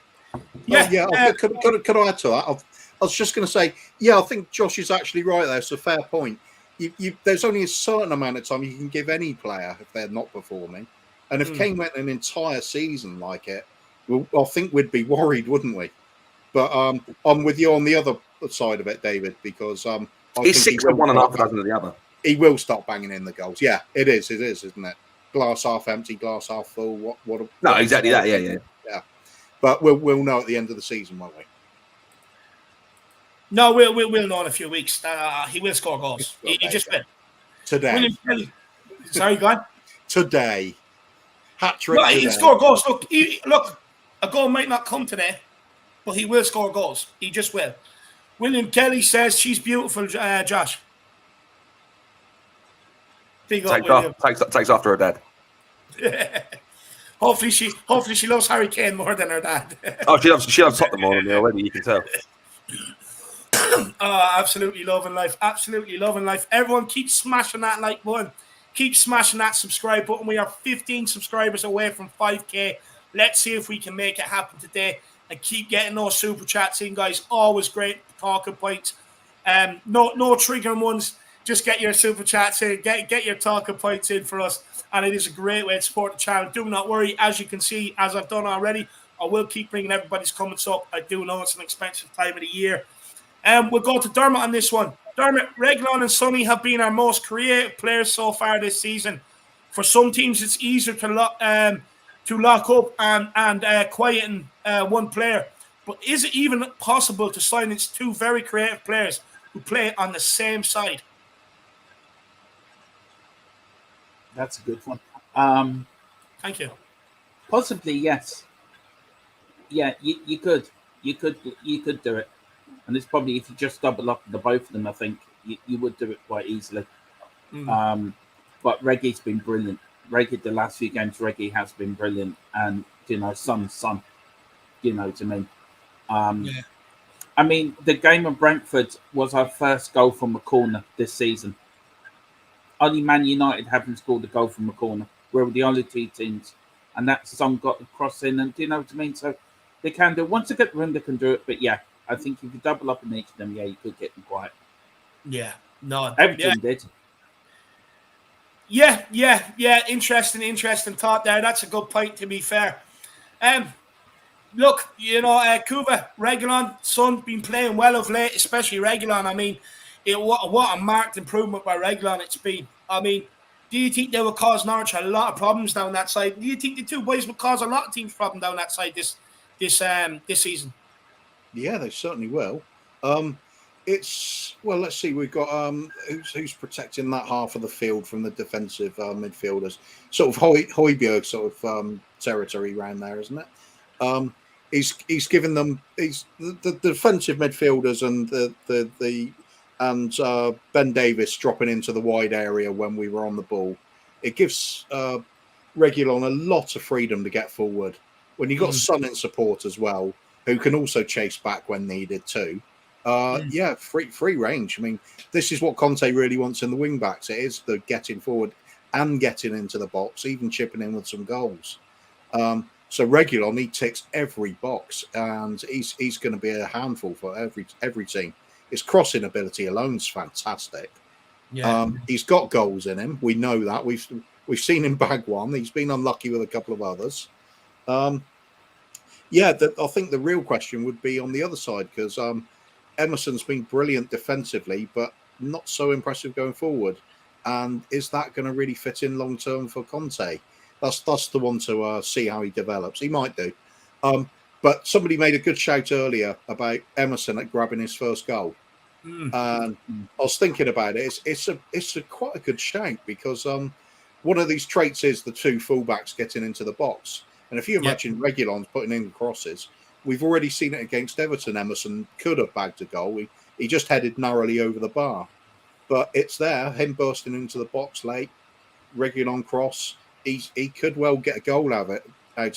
Yeah, could I add to that? I was just going to say, I think Josh is actually right there. It's a fair point. There's only a certain amount of time you can give any player if they're not performing. And if Kane went an entire season like it, well, I think we'd be worried, wouldn't we? But I'm with you on the other side of it, David, because he's 6 of one and half a dozen of the other. He will start banging in the goals. Yeah, it is, isn't it? Glass half empty, glass half full. No, exactly that. Yeah. But we'll know at the end of the season, won't we? No, we'll know in a few weeks. He will score goals. He just will. Today. Sorry, go on. Today. Hat-trick today. He'll score goals. Look, a goal might not come today, but he will score goals. He just will. William Kelly says she's beautiful, Josh. Big up, William. Takes after her dad. Hopefully she loves Harry Kane more than her dad. She loves Tottenham more than me already. You can tell. Absolutely loving life. Absolutely loving life. Everyone keep smashing that like button. Keep smashing that subscribe button. We are 15 subscribers away from 5K. Let's see if we can make it happen today and keep getting those super chats in, guys. Always great talking points. No triggering ones. Just get your super chats in. Get your talking points in for us. And it is a great way to support the channel. Do not worry. As you can see, as I've done already, I will keep bringing everybody's comments up. I do know it's an expensive time of the year. We'll go to Dermot on this one. Dermot, Reguilon and Sonny have been our most creative players so far this season. For some teams, it's easier to lock up and quieten one player. But is it even possible to silence two very creative players who play on the same side? That's a good one. Thank you. Possibly, yes. Yeah, you could do it. And it's probably, if you just double up the both of them, I think you would do it quite easily. But Reggie's been brilliant. The last few games, Reggie has been brilliant. And, Son, you know what I mean? I mean, the game of Brentford was our first goal from a corner this season. Only Man United haven't scored a goal from a corner. We're the only two teams. And that Son got the cross in. And do you know what I mean? So they can do it. Once they get the room, they can do it. But, yeah. I think if you double up in each of them, you could get them quiet. Yeah, no, Everton did. Yeah. Interesting thought there. That's a good point. To be fair, look, Kuva, Reguilon, Son been playing well of late, especially Reguilon. I mean, what a marked improvement by Reguilon it's been. I mean, do you think they will cause Norwich a lot of problems down that side? Do you think the two boys will cause a lot of teams problem down that side this season? Yeah, they certainly will. Let's see. We've got who's protecting that half of the field from the defensive midfielders. Sort of Højbjerg sort of territory around there, isn't it? He's given them the defensive midfielders and Ben Davis dropping into the wide area when we were on the ball. It gives Reguilon a lot of freedom to get forward. When you've got Son in support as well, who can also chase back when needed too. Free range. I mean, this is what Conte really wants in the wing backs. It is the getting forward and getting into the box, even chipping in with some goals. So Reguilon, he ticks every box, and he's going to be a handful for every team. His crossing ability alone is fantastic. Yeah. He's got goals in him. We know that. We've seen him bag one. He's been unlucky with a couple of others. I think the real question would be on the other side, because Emerson's been brilliant defensively, but not so impressive going forward. And is that going to really fit in long term for Conte? That's the one to see how he develops. He might do. But somebody made a good shout earlier about Emerson at grabbing his first goal. And I was thinking about it. It's a quite a good shout because one of these traits is the two fullbacks getting into the box. And if you imagine Reguilon's putting in crosses, we've already seen it against Everton. Emerson could have bagged a goal. He just headed narrowly over the bar. But it's there, him bursting into the box late, Reguilon cross. He could well get a goal out of it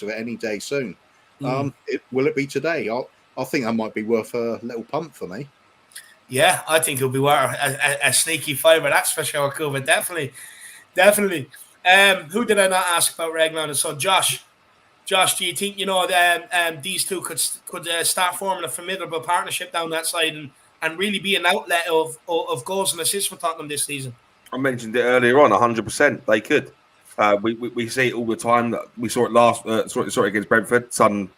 any day soon. Will it be today? I think that might be worth a little punt for me. Yeah, I think it'll be worth a sneaky fiver. That's for sure, Cuba. Definitely. Who did I not ask about Reguilon? So Josh, do you think these two could start forming a formidable partnership down that side and really be an outlet of goals and assists for Tottenham this season? I mentioned it earlier on. 100%, they could. We see it all the time. We saw it saw it against Brentford. Son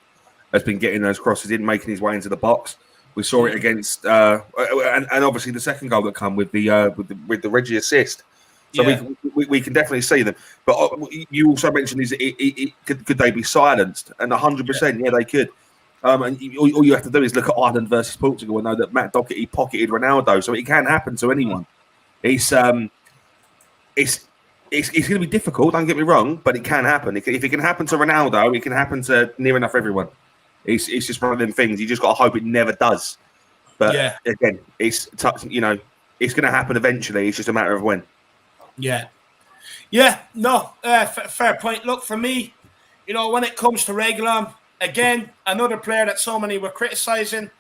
has been getting those crosses in, making his way into the box. We saw it against, and obviously the second goal that come with the Reggie assist. So we can definitely see them. But you also mentioned could they be silenced? And 100%, yeah, they could. And all you have to do is look at Ireland versus Portugal and know that Matt Doherty pocketed Ronaldo, so it can happen to anyone. It's going to be difficult. Don't get me wrong, but it can happen. If it can happen to Ronaldo, it can happen to near enough everyone. It's just one of them things. You just got to hope it never does. But again, it's going to happen eventually. It's just a matter of when. Yeah. No, fair point. Look, for me, when it comes to Reguilon, again, another player that so many were criticising,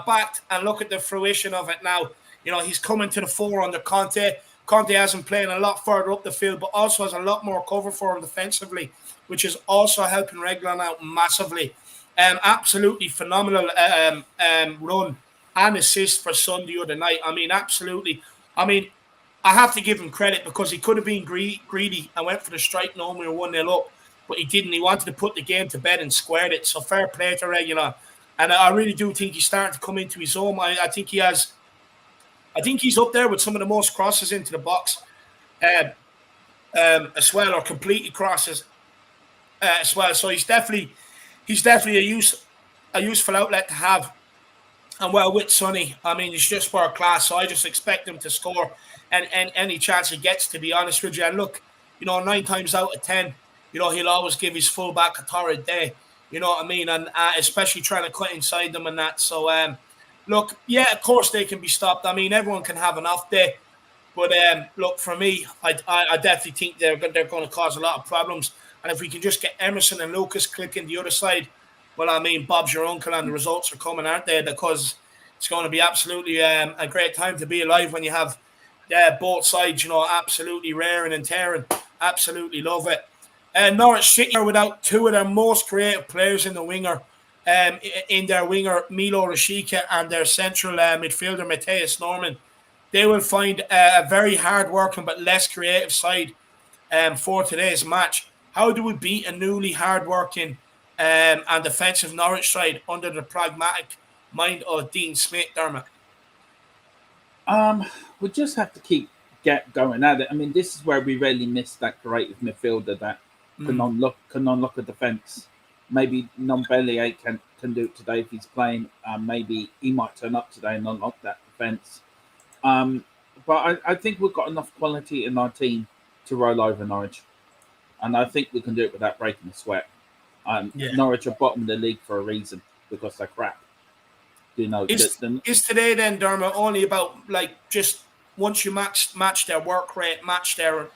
backed, and look at the fruition of it now. He's coming to the fore under Conte. Conte hasn't played a lot further up the field, but also has a lot more cover for him defensively, which is also helping Reguilon out massively. Absolutely phenomenal run and assist for Son the other night. I mean, absolutely. I mean, I have to give him credit because he could have been greedy and went for the strike knowing we were 1-0 up, but he didn't. He wanted to put the game to bed and squared it. So fair play to Reguilon. And I really do think he's starting to come into his own. I think he's up there with some of the most crosses into the box as well, or completely crosses as well. So he's definitely a useful outlet to have. And well, with Sonny, I mean, he's just world class. So I just expect him to score and any chance he gets, to be honest with you. And look, 9 times out of 10, he'll always give his fullback a torrid day. You know what I mean? And especially trying to cut inside them and that. So, look, yeah, of course they can be stopped. I mean, everyone can have an off day. But look, for me, I definitely think they're going to cause a lot of problems. And if we can just get Emerson and Lucas clicking the other side, well, I mean, Bob's your uncle and the results are coming, aren't they? Because it's going to be absolutely a great time to be alive when you have both sides, absolutely raring and tearing. Absolutely love it. Norwich City are without two of their most creative players in their winger, Milo Rashika, and their central midfielder, Matthias Norman. They will find a very hard-working but less creative side for today's match. How do we beat a newly hard-working and defensive Norwich side under the pragmatic mind of Dean Smith, Dermot? We just have to get going at it. I mean, this is where we really miss that creative midfielder that can unlock a defence. Maybe Ndombele can do it today if he's playing. Maybe he might turn up today and unlock that defence. But I think we've got enough quality in our team to roll over Norwich. And I think we can do it without breaking a sweat. Norwich are bottom of the league for a reason, because they're crap. Is today then, Dermot, only about just once you match their work rate, match their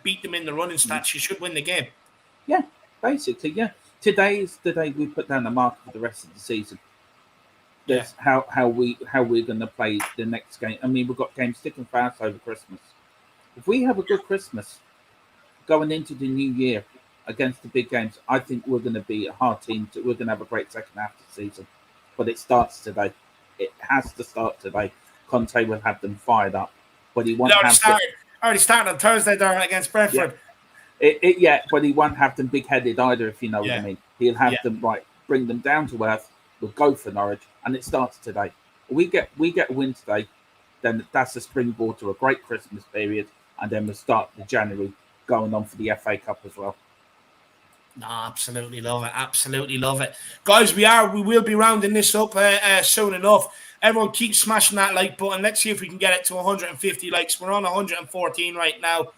beat them in the running stats, you should win the game? Yeah, basically, yeah. Today is the day we put down the mark for the rest of the season. That's how we're going to play the next game. I mean, we've got games thick and fast over Christmas. If we have a good Christmas going into the new year against the big games, I think we're going to be a hard team. We're going to have a great second half of the season. But it starts today. It has to start today. Conte will have them fired up. But he won't already started on Thursday there against Brentford. But he won't have them big-headed either, if you know what I mean. He'll have them, bring them down to earth. We'll go for Norwich, and it starts today. We get a win today, then that's a springboard to a great Christmas period, and then we'll start the January going on for the FA Cup as well. No, absolutely love it. Absolutely love it. Guys, we will be rounding this up soon enough. Everyone keep smashing that like button. Let's see if we can get it to 150 likes. We're on 114 right now.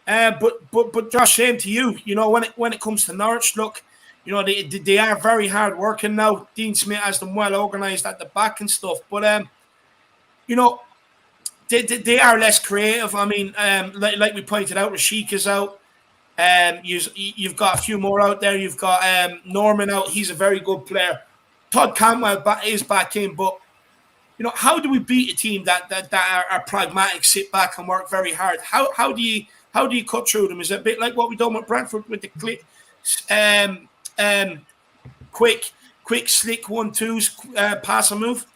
But Josh, same to you. You know, when it comes to Norwich, look, you know, they are very hard working now. Dean Smith has them well organised at the back and stuff. But you know, they are less creative. I mean, like we pointed out, Rashik is out. You've got a few more out there. You've got Norman out. He's a very good player. Todd Cantwell is back in, but you know, how do we beat a team that are pragmatic, sit back and work very hard? How do you cut through them? Is it a bit like what we done with Brentford with the quick, slick 1-2s pass and move?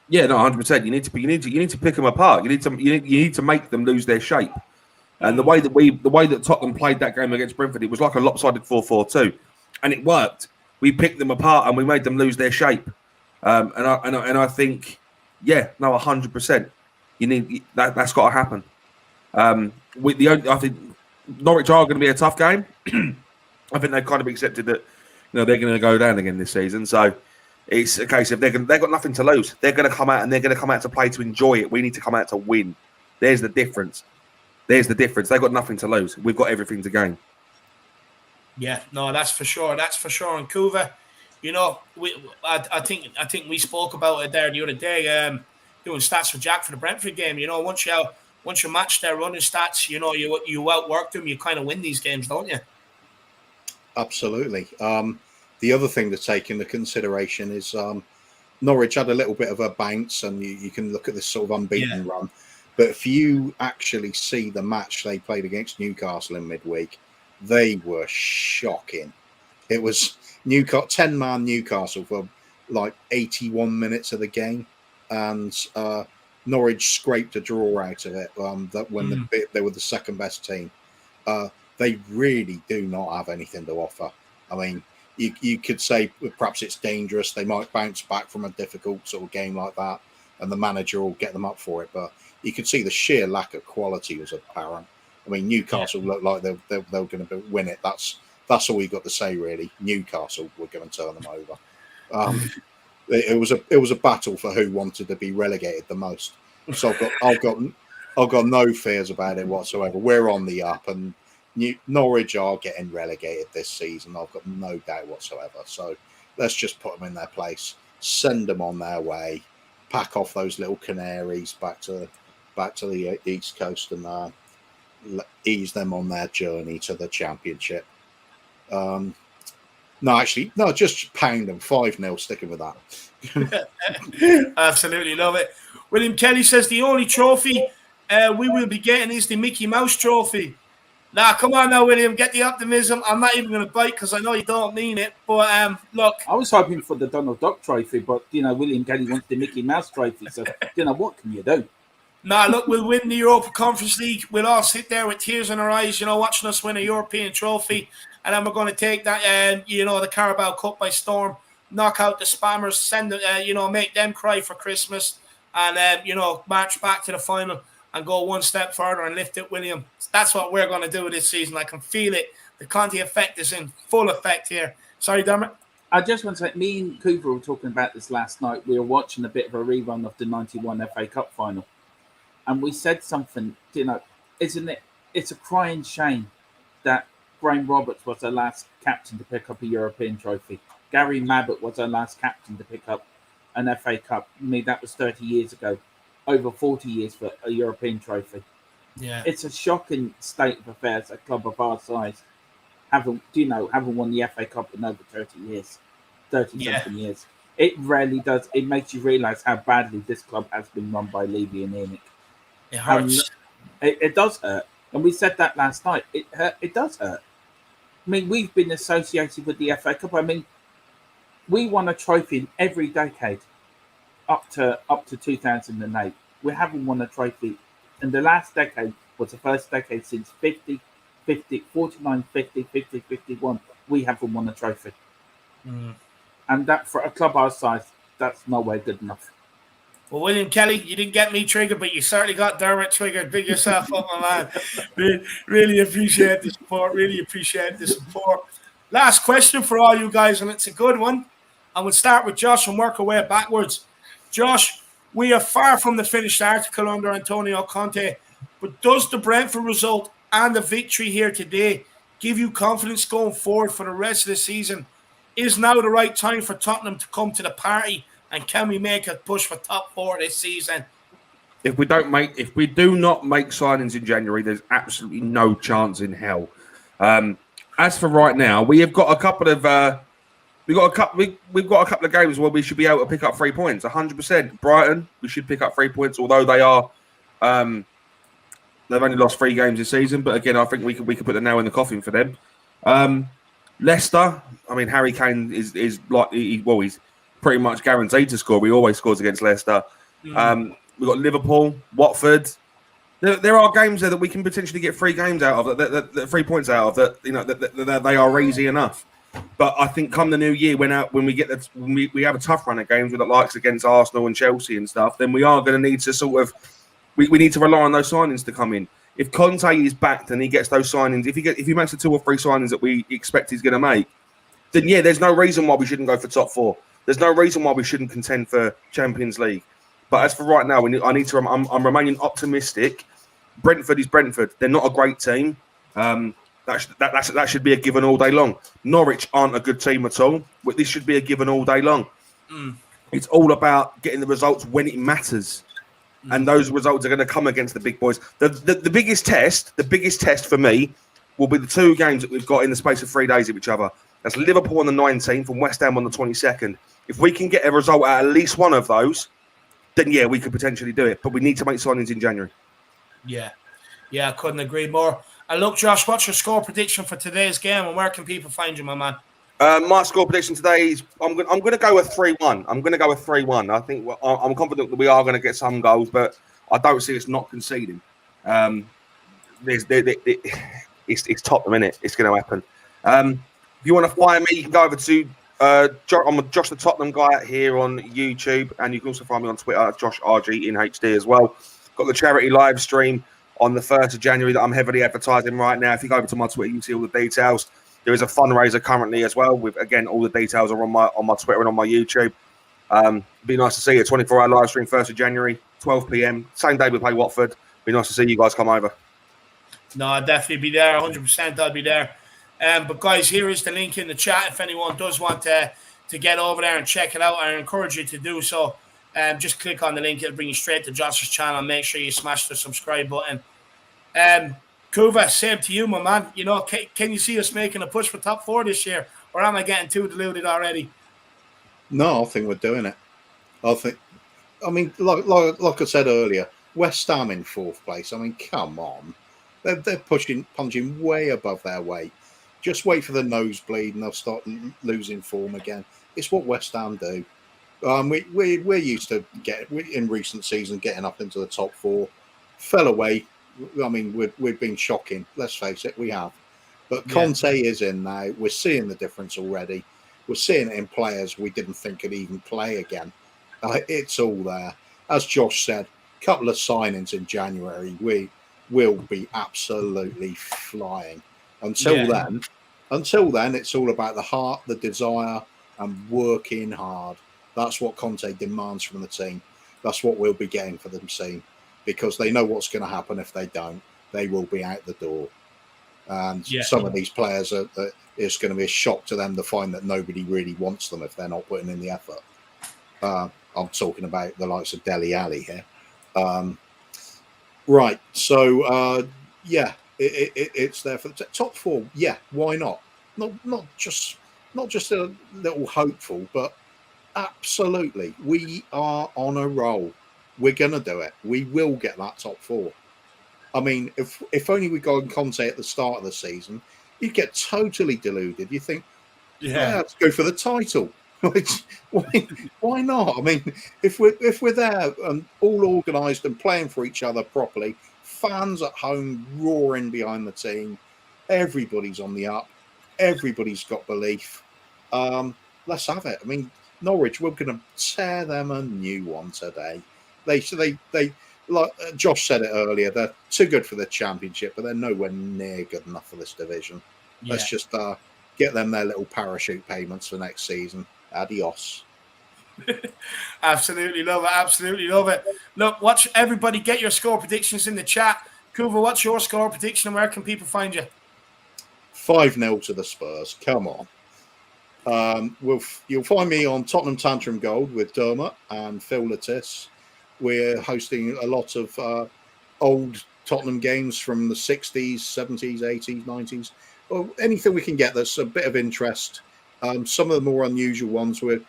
Yeah, no, 100%. You need to pick them apart. You need to make them lose their shape. And the way that Tottenham played that game against Brentford, it was like a lopsided 4-4-2, and it worked. We picked them apart and we made them lose their shape. And I think, yeah, no, 100%. You need that. That's got to happen. I think Norwich are going to be a tough game. I think they've kind of accepted that, you know, they're going to go down again this season. So it's a case of they've got nothing to lose. They're going to come out and they're going to come out to play to enjoy it. We need to come out to win. There's the difference. They've got nothing to lose. We've got everything to gain. Yeah, no, that's for sure. That's for sure. And Kuva, you know, I think we spoke about it there the other day. Doing stats for Jack for the Brentford game. You know, once you match their running stats, you know, you outwork them. You kind of win these games, don't you? Absolutely. The other thing to take into consideration is Norwich had a little bit of a bounce, and you can look at this sort of unbeaten run. But if you actually see the match they played against Newcastle in midweek, they were shocking. It was 10-man Newcastle for like 81 minutes of the game, and Norwich scraped a draw out of it. They were the second best team. They really do not have anything to offer. I mean, you could say perhaps it's dangerous. They might bounce back from a difficult sort of game like that, and the manager will get them up for it. But you could see the sheer lack of quality was apparent. I mean, Newcastle looked like they were going to win it. That's all you got to say, really. Newcastle were going to turn them over. It was a battle for who wanted to be relegated the most. So I've got no fears about it whatsoever. We're on the up, and Norwich are getting relegated this season. I've got no doubt whatsoever. So let's just put them in their place, send them on their way, pack off those little canaries back to the East Coast, and ease them on their journey to the Championship. Just pound them 5-0, sticking with that. Absolutely love it. William Kelly says the only trophy we will be getting is the Mickey Mouse trophy. Nah, come on now, William, get the optimism. I'm not even going to bite because I know you don't mean it. But look, I was hoping for the Donald Duck trophy, but you know, William Kelly wants the Mickey Mouse trophy. So you know, what can you do? Nah, look, we'll win the Europa Conference League. We'll all sit there with tears in our eyes, you know, watching us win a European trophy. And then we're going to take that, the Carabao Cup by storm, knock out the spammers, send them, make them cry for Christmas, and, march back to the final and go one step further and lift it, William. That's what we're going to do this season. I can feel it. The Conte effect is in full effect here. Sorry, Dermot. I just want to say, me and Cooper were talking about this last night. We were watching a bit of a rerun of the 91 FA Cup final. And we said something, isn't it? It's a crying shame that Graham Roberts was the last captain to pick up a European trophy. Gary Mabbott was our last captain to pick up an FA Cup. I mean, that was 30 years ago. Over 40 years for a European trophy. Yeah, it's a shocking state of affairs. A club of our size haven't won the FA Cup in over 30 years, 30-something years. It really does. It makes you realise how badly this club has been run by Levy and Enoch. It hurts. It does hurt, and we said that last night. It does hurt. I mean, we've been associated with the FA Cup. I mean, we won a trophy in every decade up to 2008. We haven't won a trophy, and the last decade was the first decade since 49, 50, 51. We haven't won a trophy, and that for a club our size, that's nowhere good enough. Well, William Kelly, you didn't get me triggered, but you certainly got Dermot triggered. Big yourself up, my man. Really appreciate the support. Last question for all you guys, and it's a good one. And we'll start with Josh and work our way backwards. Josh, we are far from the finished article under Antonio Conte, but does the Brentford result and the victory here today give you confidence going forward for the rest of the season? Is now the right time for Tottenham to come to the party, and can we make a push for top 4 this season? If we do not make signings in January, there's absolutely no chance in hell. As for right now, we have got a couple of we've got a couple of games where we should be able to pick up 3 points. 100%. Brighton, we should pick up 3 points, although they are they've only lost 3 games this season. But again, I think we could put the nail in the coffin for them. Leicester, I mean, Harry Kane is like he's pretty much guaranteed to score. He always scores against Leicester. We've got Liverpool, Watford. There are games there that we can potentially get 3 games out of, that 3 points out of. That they are easy enough. But I think come the new year, when we have a tough run of games with the likes against Arsenal and Chelsea and stuff, then we are going to need to sort of we need to rely on those signings to come in. If Conte is backed and he gets those signings, if he makes the 2 or 3 signings that we expect he's going to make, then yeah, there's no reason why we shouldn't go for top 4. There's no reason why we shouldn't contend for Champions League. But as for right now, I'm remaining optimistic. Brentford is Brentford. They're not a great team. That should be a given all day long. Norwich aren't a good team at all. But this should be a given all day long. It's all about getting the results when it matters. And those results are going to come against the big boys. The biggest test for me will be the 2 games that we've got in the space of 3 days of each other. That's Liverpool on the 19th and West Ham on the 22nd. If we can get a result at least one of those, then yeah, we could potentially do it. But we need to make signings in January. Yeah, I couldn't agree more. And look, Josh, what's your score prediction for today's game, and where can people find you, my man? My score prediction today is I'm going to go with 3-1. I'm going to go with 3-1. I think I'm confident that we are going to get some goals, but I don't see us not conceding. It's Tottenham, isn't it? It's going to happen. If you want to find me, you can go over to I'm Josh the Tottenham guy here on YouTube, and you can also find me on Twitter, Josh RG in HD as well. Got the charity live stream on the 1st of January that I'm heavily advertising right now. If you go over to my Twitter, you can see all the details. There is a fundraiser currently as well. With again, all the details are on my Twitter and on my YouTube. Be nice to see you. 24-hour live stream, 1st of January, 12 p.m. Same day we play Watford. Be nice to see you guys come over. No, I'll definitely be there. 100% I'll be there. But guys, here is the link in the chat. If anyone does want to get over there and check it out, I encourage you to do so. Just click on the link. It'll bring you straight to Josh's channel. Make sure you smash the subscribe button. Kuva, same to you, my man. You know, can you see us making a push for top 4 this year? Or am I getting too deluded already? No, I think we're doing it. I mean, like I said earlier, West Ham in 4th place. I mean, come on. They're punching way above their weight. Just wait for the nosebleed and they'll start losing form again. It's what West Ham do. We're used to in recent seasons getting up into the top 4. Fell away. I mean, we've been shocking. Let's face it, we have. But Conte is in now. We're seeing the difference already. We're seeing it in players we didn't think could even play again. It's all there. As Josh said, a couple of signings in January, we will be absolutely flying. Until then, it's all about the heart, the desire, and working hard. That's what Conte demands from the team. That's what we'll be getting for the team, because they know what's going to happen if they don't. They will be out the door. And some of these players, it's going to be a shock to them to find that nobody really wants them if they're not putting in the effort. I'm talking about the likes of Dele Alli here. Right. So, it's there for the top 4. Yeah, why not? Not just a little hopeful, but absolutely, we are on a roll. We're gonna do it. We will get that top 4. I mean, if only we got Conte at the start of the season, you'd get totally deluded. You think, let's go for the title. Why not? I mean, if we're there and all organised and playing for each other properly, fans at home roaring behind the team, everybody's on the up, everybody's got belief. Let's have it. I mean, Norwich, we're going to tear them a new one today. They like Josh said it earlier, they're too good for the Championship, but they're nowhere near good enough for this division. Let's just get them their little parachute payments for next season. Adios. Absolutely love it. Absolutely love it. Look, watch everybody get your score predictions in the chat. Kuva, what's your score prediction and where can people find you? 5-0 to the Spurs. Come on. You'll find me on Tottenham Tantrum Gold with Dermot and Phil Lattis. We're hosting a lot of old Tottenham games from the 60s, 70s, 80s, 90s, or anything we can get that's a bit of interest. Some of the more unusual ones that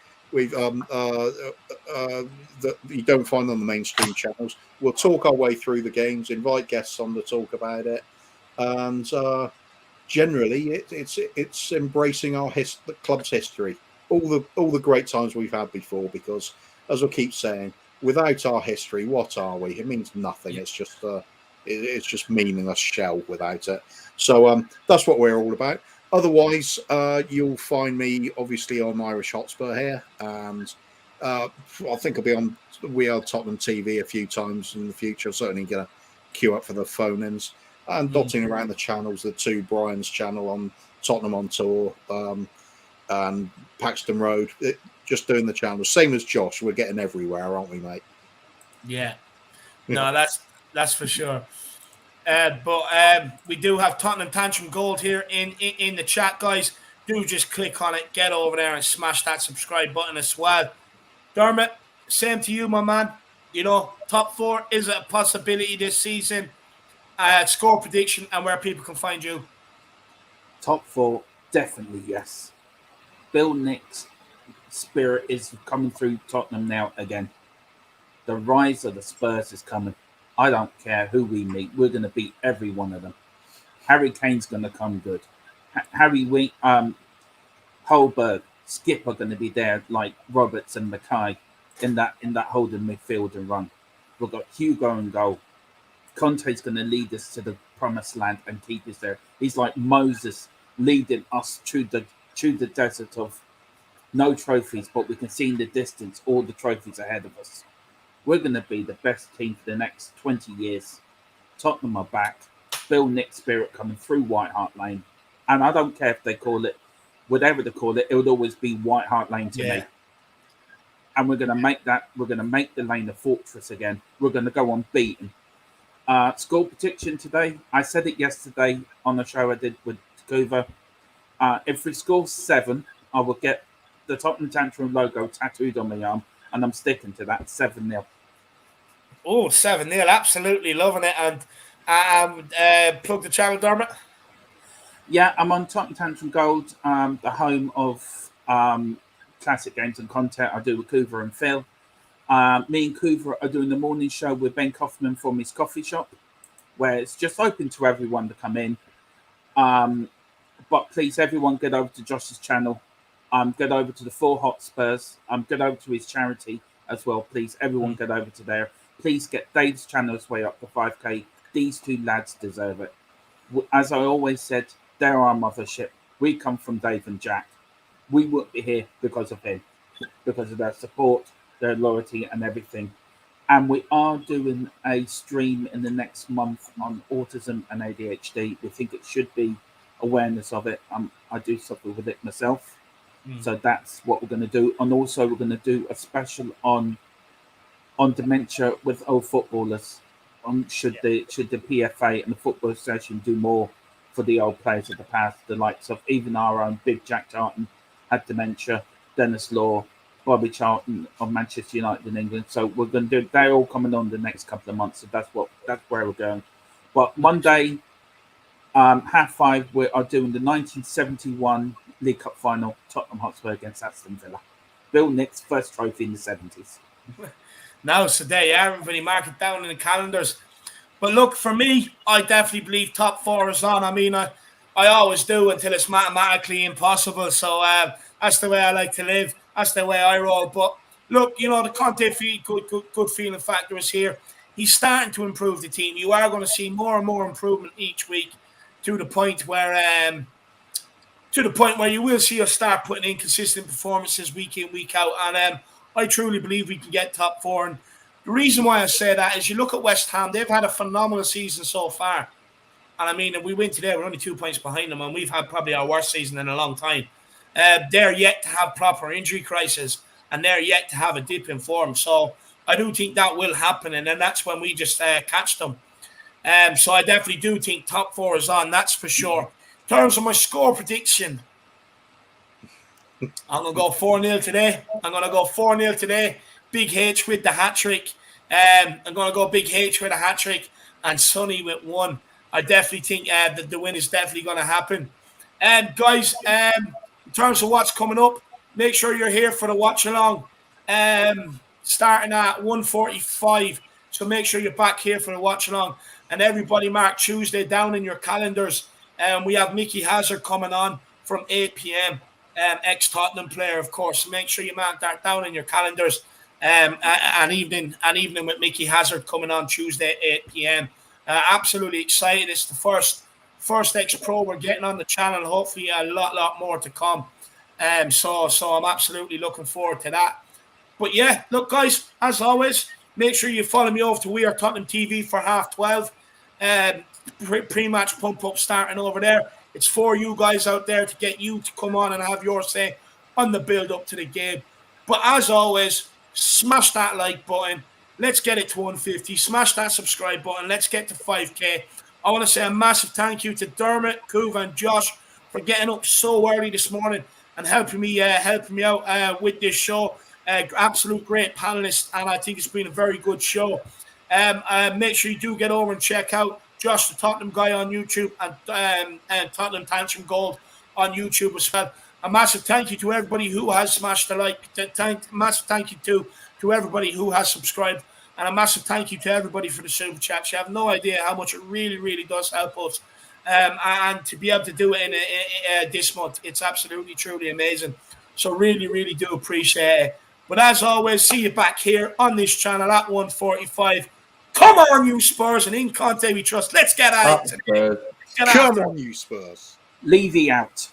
you don't find on the mainstream channels. We'll talk our way through the games, invite guests on to talk about it, and generally it's embracing the club's history, all the great times we've had before. Because as I keep saying, without our history, what are we? It means nothing. It's just meaningless shell without it. So that's what we're all about. Otherwise, you'll find me obviously on Irish Hotspur here, and I think I'll be on We Are Tottenham TV a few times in the future. I'm certainly going to queue up for the phone-ins and dotting around the channels. The two Brian's channel on Tottenham on Tour and Paxton Road. Just doing the channels, same as Josh. We're getting everywhere, aren't we, mate? Yeah. No, that's for sure. But we do have Tottenham Tantrum Gold here in the chat, guys. Do just click on it, get over there and smash that subscribe button as well. Dermot, same to you, my man. You know, top 4 is a possibility this season. Score prediction and where people can find you. Top 4, definitely yes. Bill Nick's spirit is coming through Tottenham now again. The rise of the Spurs is coming. I don't care who we meet. We're going to beat every one of them. Harry Kane's going to come good. Holberg, Skipp are going to be there like Roberts and Mackay in that holding midfield and run. We've got Hugo in goal. Conte's going to lead us to the promised land and keep us there. He's like Moses leading us through the desert of no trophies, but we can see in the distance all the trophies ahead of us. We're going to be the best team for the next 20 years. Tottenham are back. Bill Nick spirit coming through White Hart Lane. And I don't care if they call it, whatever they call it, it would always be White Hart Lane to me. And we're going to make the lane a fortress again. We're going to go unbeaten. Score prediction today. I said it yesterday on the show I did with Kuva. If we score 7, I will get the Tottenham Tantrum logo tattooed on my arm. And I'm sticking to that 7-0. Oh, 7-0. Absolutely loving it. And plug the channel, Dermot. Yeah, I'm on Tottenham Tantrum Gold, the home of classic games and content I do with Kuva and Phil. Me and Kuva are doing the morning show with Ben Kaufman from his coffee shop, where it's just open to everyone to come in. But please, everyone, get over to Josh's channel. Get over to the 4 Hotspurs. Get over to his charity as well. Please, everyone, get over to there. Please get Dave's channel as way up to 5K. These 2 lads deserve it. As I always said, they're our mothership. We come from Dave and Jack. We wouldn't be here because of him, because of their support, their loyalty, and everything. And we are doing a stream in the next month on autism and ADHD. We think it should be awareness of it. I do suffer with it myself. So that's what we're going to do. And also we're going to do a special on dementia with old footballers. Should the PFA and the Football Association do more for the old players of the past, the likes of even our own Big Jack Charlton had dementia, Dennis Law, Bobby Charlton of Manchester United in England. So we're going to do, they're all coming on the next couple of months. So that's where we're going. But Monday, 5:30, we are doing the 1971 League Cup final, Tottenham Hotspur against Aston Villa. Bill Nick's first trophy in the 70s. Now it's today, everybody mark it down in the calendars. But look, for me, I definitely believe top 4 is on. I mean, I always do until it's mathematically impossible. So that's the way I like to live. That's the way I roll. But look, you know, the Conte good feeling factor is here. He's starting to improve the team. You are going to see more and more improvement each week to the point where you will see us start putting in consistent performances week in, week out. And I truly believe we can get top 4. And the reason why I say that is you look at West Ham, they've had a phenomenal season so far. And I mean, if we win today, we're only 2 points behind them, and we've had probably our worst season in a long time. They're yet to have proper injury crisis, and they're yet to have a dip in form. So I do think that will happen, and then that's when we just catch them. So I definitely do think top 4 is on, that's for sure. In terms of my score prediction, I'm going to go 4-0 today. Big H with the hat-trick. I'm going to go Big H with a hat-trick and Sonny with 1. I definitely think that the win is definitely going to happen. Guys, in terms of what's coming up, make sure you're here for the watch-along. Starting at 1:45. So make sure you're back here for the watch-along. And everybody mark Tuesday down in your calendars. We have Mickey Hazard coming on from 8 p.m. Ex-Tottenham player, of course. So make sure you mark that down in your calendars. An evening with Mickey Hazard coming on Tuesday at 8 p.m. Absolutely excited. It's the first ex-pro we're getting on the channel. Hopefully a lot more to come. So I'm absolutely looking forward to that. But yeah, look, guys, as always, make sure you follow me over to We Are Tottenham TV for 12:30. Pre-match pump-up starting over there. It's for you guys out there to get you to come on and have your say on the build-up to the game. But as always, smash that like button. Let's get it to 150. Smash that subscribe button. Let's get to 5K. I want to say a massive thank you to Dermot, Kuva, and Josh for getting up so early this morning and helping me out with this show. Absolute great panelists, and I think it's been a very good show. Make sure you do get over and check out Josh the Tottenham Guy on YouTube and Tottenham Tantrum Gold on YouTube as well. A massive thank you to everybody who has smashed the like. Massive thank you to everybody who has subscribed. And a massive thank you to everybody for the super chats. You have no idea how much it really does help us. And to be able to do it in this month, it's absolutely, truly amazing. So really do appreciate it. But as always, see you back here on this channel at 1:45. Come on, you Spurs, and in Conte we trust. Let's get at it. Come on, you Spurs. Levy out.